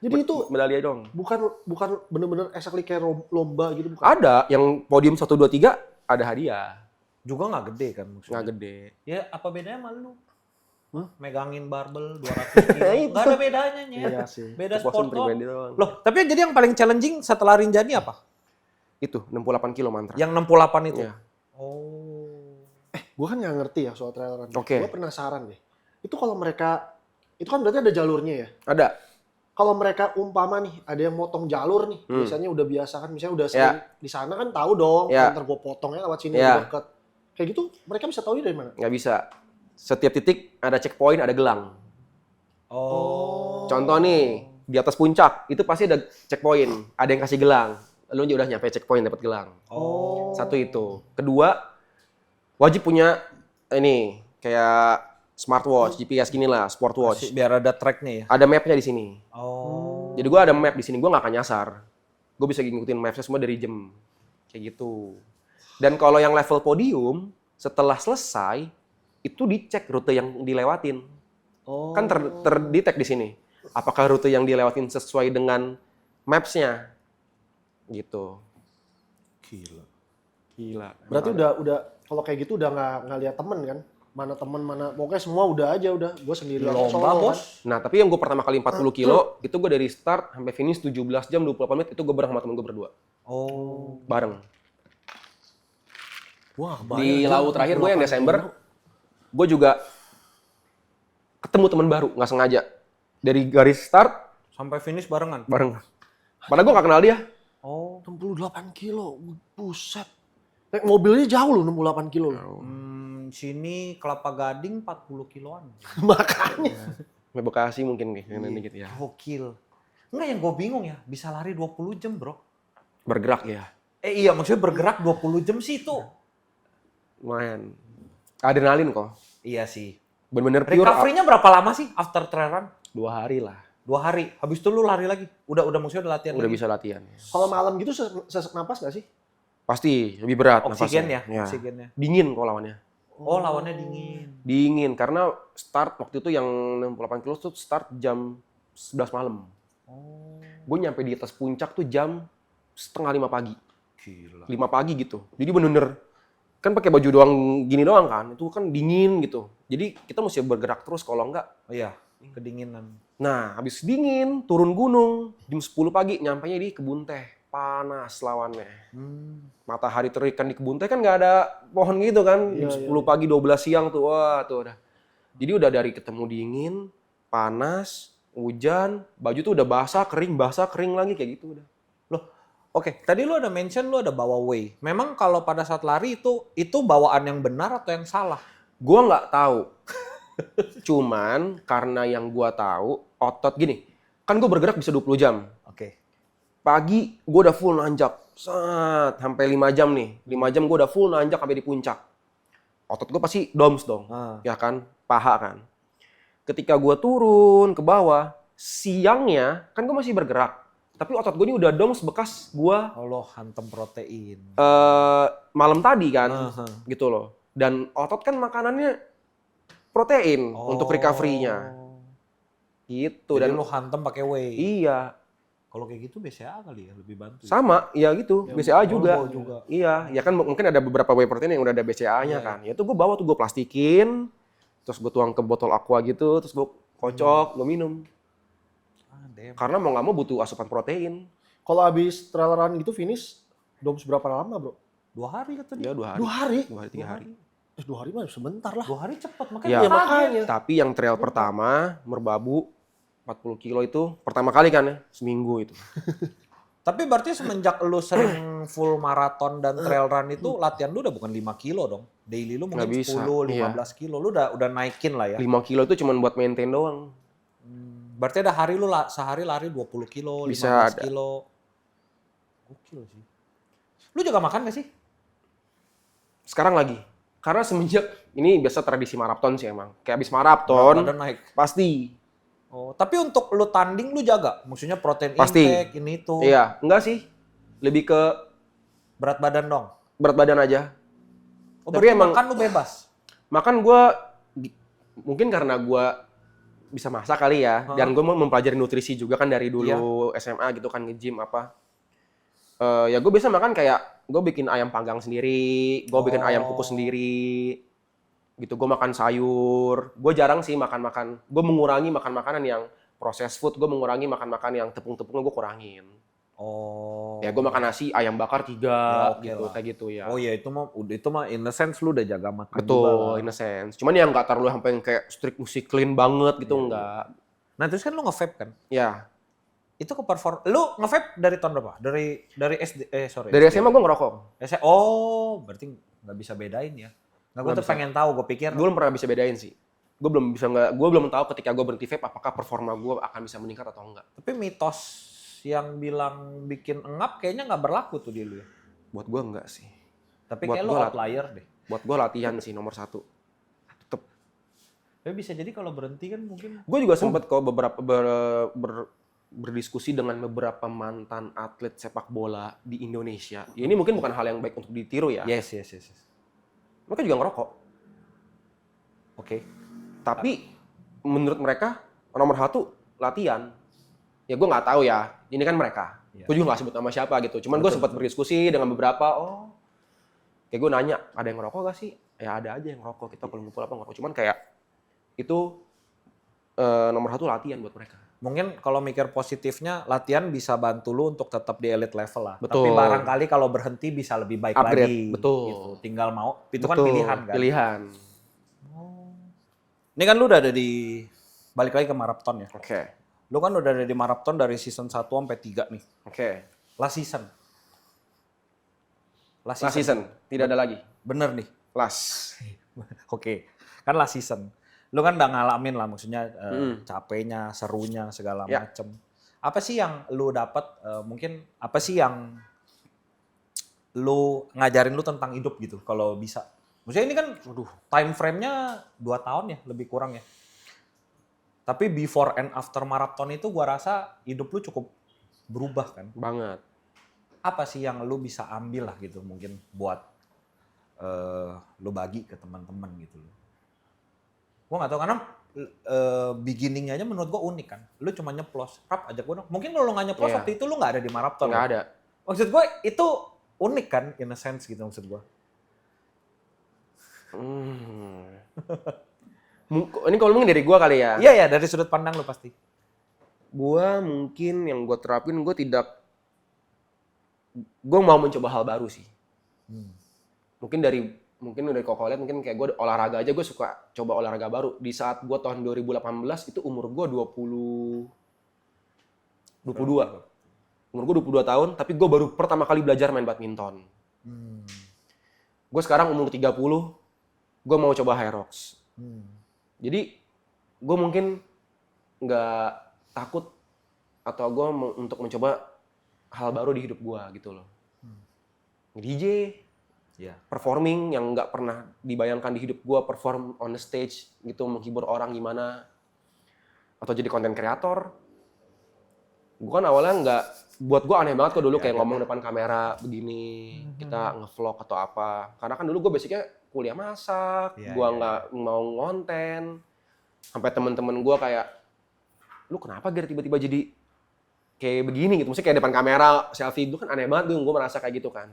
Jadi itu Medali dong. bukan bener-bener exactly kayak lomba gitu, bukan? Ada yang podium 1 2 3 ada hadiah. Juga nggak gede kan maksudnya. Nggak gede. Ya apa bedanya sama lu? Hah? Megangin barbel 200 kilo. Nggak ada bedanya, Nyet. Iya sih. Beda Kepuasan sport doang. pribadi doang. Loh, tapi jadi yang paling challenging setelah Rinjani apa? Itu 68 kilo Mantra. Yang 68 itu? Iya. Oh. Gue kan nggak ngerti ya soal trail run. Oke. Gue penasaran deh. Itu kalau mereka, itu kan berarti ada jalurnya ya? Ada. Kalau mereka umpama nih, ada yang motong jalur nih, biasanya udah biasa kan, misalnya udah sering di sana kan tahu dong, ntar gue potongnya lewat sini deket. Kayak gitu, mereka bisa tahu dari mana? Nggak bisa. Setiap titik ada checkpoint, ada gelang. Oh. Contoh nih, di atas puncak, itu pasti ada checkpoint. Ada yang kasih gelang. Lalu udah nyampe checkpoint, dapat gelang. Oh. Satu itu. Kedua, wajib punya ini, kayak smartwatch, GPS gini lah, sport watch. Biar ada tracknya ya? Ada mapnya di sini. Oh. Jadi gue ada map di sini, gue nggak akan nyasar. Gue bisa ngikutin mapnya semua dari jam. Kayak gitu. Dan kalau yang level podium, setelah selesai, itu dicek rute yang dilewatin. Oh. Kan terdetek di sini. Apakah rute yang dilewatin sesuai dengan maps-nya? Gitu. Gila. Berarti udah kalau kayak gitu udah nggak lihat temen kan? Mana temen, mana, pokoknya semua udah aja udah. Gue sendiri aja Lomba, solo, Bos. Nah, tapi yang gue pertama kali 40 kilo, itu gue dari start sampai finish 17 jam 28 menit, itu gue bareng sama temen gue berdua. Oh. Bareng. Wah, Di laut terakhir gue yang Desember, gue juga ketemu teman baru, nggak sengaja. Dari garis start, Sampai finish barengan? bareng. Padahal gue nggak kenal dia. Oh. 68 kilo, buset. Naik mobilnya jauh loh, 68 kilo loh. Sini Kelapa Gading 40 kiloan. Makanya. Sampai Bekasi mungkin nih, gitu ya. Gokil. Enggak, yang gue bingung ya, bisa lari 20 jam bro. Bergerak ya. Iya, maksudnya bergerak 20 jam sih itu. Lumayan. Adrenalin kok. Iya sih. Bener-bener pure. Recovery-nya berapa lama sih after trail run? 2 hari lah. 2 hari. Habis itu lu lari lagi? Udah maksudnya udah latihan Udah lagi? bisa latihan. Kalau malam gitu sesak napas nggak sih? Pasti, lebih berat Oksigen nafasnya. ya? Oksigennya. Dingin kok lawannya. Oh, lawannya dingin. Dingin, karena start waktu itu yang 68 kilo tuh start jam 11 malam. Oh. Gue nyampe di atas puncak tuh jam setengah 5 pagi. Gila. 5 pagi gitu. Jadi bener-bener kan pakai baju doang gini doang kan, itu kan dingin gitu. Jadi kita mesti bergerak terus kalau enggak. Oh iya, kedinginan. Nah, habis dingin, turun gunung, jam 10 pagi nyampainya di kebun teh. Panas lawannya. Matahari terik kan di kebun teh kan nggak ada pohon gitu kan. Jam 10 pagi, 12 siang tuh, wah tuh udah. Jadi udah dari ketemu dingin, panas, hujan, baju tuh udah basah, kering lagi kayak gitu udah. Loh, oke. Tadi lu ada mention lu ada bawa whey. Memang kalau pada saat lari itu bawaan yang benar atau yang salah? Gua nggak tahu. Cuman karena yang gua tahu, otot gini, kan gua bergerak bisa 20 jam. Oke. Pagi gua udah full nanjak. Sampai 5 jam nih. 5 jam gua udah full nanjak sampai di puncak. Otot gua pasti doms dong. Ya kan? Paha kan. Ketika gua turun ke bawah, siangnya kan gua masih bergerak. Tapi otot gua ini udah doms bekas gua Allah hantem protein. malam tadi kan. Gitu loh. Dan otot kan makanannya protein untuk recovery-nya. Gitu. Jadi Dan lu hantem pakai whey. iya. Kalau kayak gitu BCA kali ya lebih bantu. Sama, ya gitu. BCA juga. juga. Iya, ya kan mungkin ada beberapa whey protein yang udah ada BCA-nya kan. Ya itu gue bawa tuh, gue plastikin, terus gue tuang ke botol aqua gitu, terus gue kocok, gue minum. Karena mau nggak mau butuh asupan protein. Kalau habis trail run gitu finish, doms berapa lama bro? 2 hari katanya. Ya 2 hari. 2 hari? 2 hari, 3 hari. 2 hari mah sebentar lah. 2 hari cepet makanya. Ya, makanya. Tapi yang trail pertama, Merbabu, 40 kilo itu pertama kali kan ya, seminggu itu. Tapi berarti semenjak lu sering full maraton dan trail run itu latihan lu udah bukan 5 kilo dong. Daily lu mungkin 10, 15 kilo. Lu udah naikin lah ya. 5 kilo itu cuma buat maintain doang. Berarti ada hari lu sehari lari 20 kilo, 15 Bisa ada. kilo. Gokil sih. Lu juga makan gak sih? Sekarang lagi. Karena semenjak, ini biasa tradisi maraton sih emang. Kayak habis maraton, Badan naik. pasti. Oh, tapi untuk lu tanding lu jaga? Maksudnya protein Pasti. intake, ini itu. Iya, enggak sih. Lebih ke Berat badan dong? berat badan aja. Oh, Tapi berarti emang makan lu bebas? makan gue, mungkin karena gue bisa masak kali ya. Dan gue mempelajari nutrisi juga kan dari dulu SMA gitu kan, nge-gym apa. Ya gue biasa makan kayak, gue bikin ayam panggang sendiri, gue bikin ayam kukus sendiri. Gitu, gue makan sayur. Gue jarang sih makan-makan. Gue mengurangi makan makanan yang processed food. Gue mengurangi makan-makan yang tepung-tepungnya gue kurangin. Oh. Ya gue makan nasi, ayam bakar 3 gitu, kayak gitu ya. Oh iya itu mah in a sense lu udah jaga makan Betul, juga lah. in a sense. Cuman yang nggak terlalu sampai yang kayak strict mesti clean banget gitu, enggak. Nah terus kan lu nge-vape kan? Ya, Itu ke perform. Lu nge-vape dari tahun berapa? Dari SD dari SMA gue ngerokok. Oh, berarti nggak bisa bedain ya. Nah, gue tuh pengen tahu, gue pikir Gue belum pernah bisa bedain sih. Gue belum tahu ketika gue berhenti vape apakah performa gue akan bisa meningkat atau enggak. tapi mitos yang bilang bikin engap kayaknya nggak berlaku tuh di lu ya. Buat gue enggak sih. Tapi Buat kayak lu gua outlier deh. Buat gue latihan sih nomor 1. Tetep. Tapi bisa jadi kalau berhenti kan mungkin. Gue juga sempet kok beberapa berdiskusi dengan beberapa mantan atlet sepak bola di Indonesia. Ya, ini mungkin bukan hal yang baik untuk ditiru ya. Yes. Mereka juga ngerokok. Oke. Tapi menurut mereka nomor 1 latihan. Ya gue nggak tahu ya. Ini kan mereka. Gue juga nggak sebut nama siapa gitu. Cuman gue sempat berdiskusi dengan beberapa. Kayak gue nanya, ada yang ngerokok gak sih? Ya ada aja yang ngerokok. Kita kalau ngumpul apa ngerokok. Cuman kayak itu nomor 1 latihan buat mereka. Mungkin kalau mikir positifnya, latihan bisa bantu lu untuk tetap di elite level lah. Betul. Tapi barangkali kalau berhenti bisa lebih baik Upgrade, lagi. betul. Gitu. Tinggal mau. Itu Betul, kan pilihan kan. Pilihan. Ini kan lu udah ada di balik lagi ke maraton ya. Oke. Lu kan udah ada di maraton dari season 1 sampai 3 nih. Oke. Last season. Last season. Tidak ada lagi. Bener nih. Last. Oke. Kan last season. Lu kan udah ngalamin lah maksudnya capeknya, serunya segala macem. Apa sih yang lu dapat mungkin apa sih yang lu ngajarin lu tentang hidup gitu kalau bisa? Maksudnya ini kan time frame-nya 2 tahun ya, lebih kurang ya. Tapi before and after marathon itu gua rasa hidup lu cukup berubah kan. Banget. Apa sih yang lu bisa ambil lah gitu mungkin buat lu bagi ke teman-teman gitu loh. Gua nggak tahu karena beginning-nya aja menurut gua unik kan. Lu cuma nyeplos, rap ajak gua dong. Mungkin kalau lu nggak nyeplos waktu itu lu nggak ada di marathon. Nggak ada. Maksud gua itu unik kan in a sense gitu maksud gua. Ini kalau mungkin dari gua kali ya. Iya ya, dari sudut pandang lu pasti. Gua mungkin yang gua terapin, gua mau mencoba hal baru sih. Mungkin dari koko lihat mungkin kayak gue olahraga aja, gue suka coba olahraga baru. Di saat gue tahun 2018 itu umur gue 22. Umur gue 22 tahun, tapi gue baru pertama kali belajar main badminton. Gue sekarang umur 30, gue mau coba high rocks. Jadi gue mungkin nggak takut atau gue untuk mencoba hal baru di hidup gue gitu loh. DJ, performing yang nggak pernah dibayangkan di hidup gue, perform on the stage gitu, menghibur orang gimana, atau jadi content creator. Gue kan awalnya buat gue aneh banget kok dulu kayak ngomong depan kamera begini, kita nge-vlog atau apa. Karena kan dulu gue basicnya kuliah masak, gue nggak mau ngonten. Sampai temen-temen gue kayak, lu kenapa Ger tiba-tiba jadi kayak begini gitu, maksudnya kayak depan kamera, selfie itu kan aneh banget gue merasa kayak gitu kan.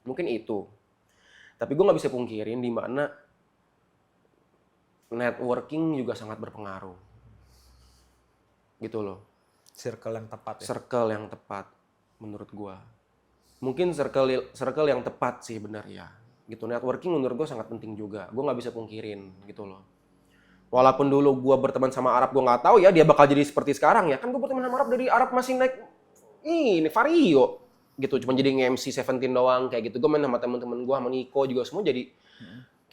Mungkin itu. Tapi gue nggak bisa pungkirin di mana networking juga sangat berpengaruh. Gitu loh. Circle yang tepat ya? Circle yang tepat menurut gue. Mungkin circle yang tepat sih benar ya. Gitu, networking menurut gue sangat penting juga. Gue nggak bisa pungkirin gitu loh. Walaupun dulu gue berteman sama Arab, gue nggak tahu ya dia bakal jadi seperti sekarang ya. Kan gue berteman sama Arab dari Arab masih naik ini Vario. Gitu, cuma jadi nge-MC Seventeen doang kayak gitu. Gue main sama temen-temen gue, sama Niko juga semua jadi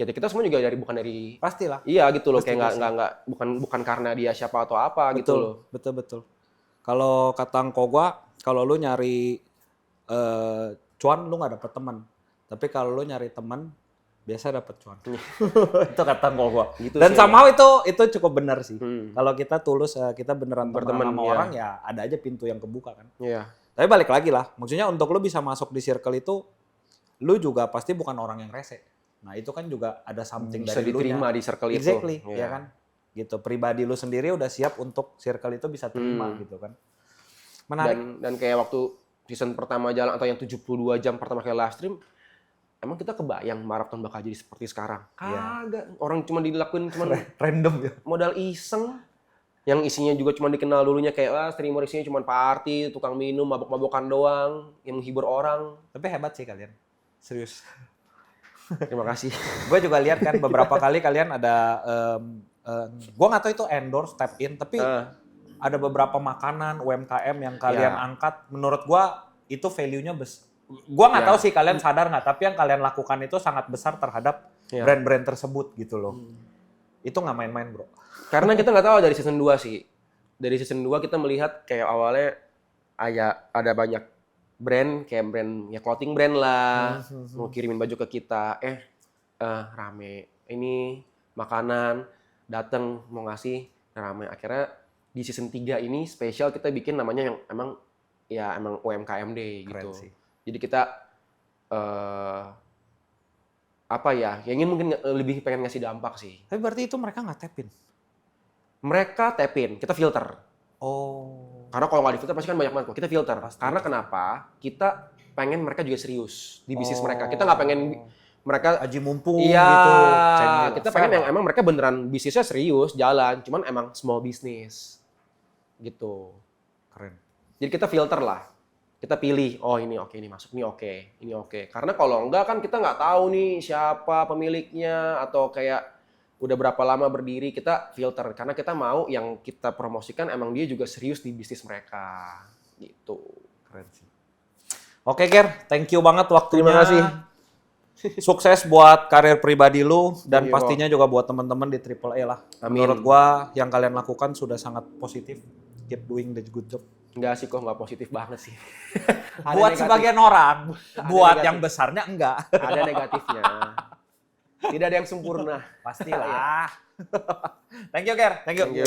kita semua juga bukan dari pastilah. Iya gitu loh, kayak nggak bukan karena dia siapa atau apa gitu loh. Betul. Kalau kata engkau gua, kalau lu nyari cuan lu nggak dapet teman. Tapi kalau lu nyari teman biasa dapet cuan. Itu kata engkau gua. Gitu. Dan somehow itu cukup benar sih. Kalau kita tulus, kita beneran berteman sama orang ya ada aja pintu yang kebuka kan. Iya. Tapi balik lagi lah, maksudnya untuk lu bisa masuk di circle itu, lu juga pasti bukan orang yang rese. Nah itu kan juga ada something bisa dari lu. Bisa diterima di circle itu. Exactly, ya kan? Gitu, pribadi lu sendiri udah siap untuk circle itu bisa terima gitu kan. Menarik. Dan kayak waktu season pertama jalan atau yang 72 jam pertama kali live stream, emang kita kebayang maraton bakal jadi seperti sekarang? Kagak. Orang cuma dilakuin random ya. Modal iseng. Yang isinya juga cuma dikenal dulunya kayak streamer isinya cuma party, tukang minum, mabok-mabokan doang, yang menghibur orang. Tapi hebat sih kalian. Serius. Terima kasih. Gue juga lihat kan beberapa kali kalian ada gue nggak tahu itu endorse, tap in, tapi ada beberapa makanan UMKM yang kalian angkat. Menurut gue itu value-nya besar. Gue nggak tahu sih kalian sadar nggak, tapi yang kalian lakukan itu sangat besar terhadap brand-brand tersebut gitu loh. Itu nggak main-main bro. Karena kita nggak tahu dari season 2 sih. Dari season 2 kita melihat kayak awalnya ada banyak brand, kayak brand ya clothing brand lah, mau kirimin baju ke kita, rame. Ini makanan, datang mau ngasih, rame. Akhirnya di season 3 ini spesial kita bikin namanya yang emang UMKM Day gitu. Sih. Jadi kita ingin mungkin lebih pengen ngasih dampak sih. Tapi berarti itu mereka nggak tap in? Mereka tap in, kita filter. Oh. Karena kalau nggak di filter pasti kan banyak banget kok. Kita filter. Karena kenapa? Kita pengen mereka juga serius di bisnis mereka. Kita nggak pengen mereka aji mumpung iya, gitu. Kita pengen yang emang mereka beneran bisnisnya serius, jalan. Cuman emang small business. Gitu. Keren. Jadi kita filter lah. Kita pilih, oh ini oke, ini masuk, ini oke. Karena kalau enggak kan kita nggak tahu nih siapa pemiliknya atau kayak udah berapa lama berdiri, kita filter. Karena kita mau yang kita promosikan emang dia juga serius di bisnis mereka. Gitu. Keren sih. Oke Ger, thank you banget waktunya. Terima kasih. Sukses buat karir pribadi lu dan pastinya juga buat teman-teman di AAA lah. Amin. Menurut gua yang kalian lakukan sudah sangat positif. Keep doing the good job. Enggak sih, kok nggak positif banget sih. Buat sebagian orang, buat yang besarnya enggak. Ada negatifnya. Tidak ada yang sempurna. Pastilah. Thank you, Ger. Thank you. Thank you.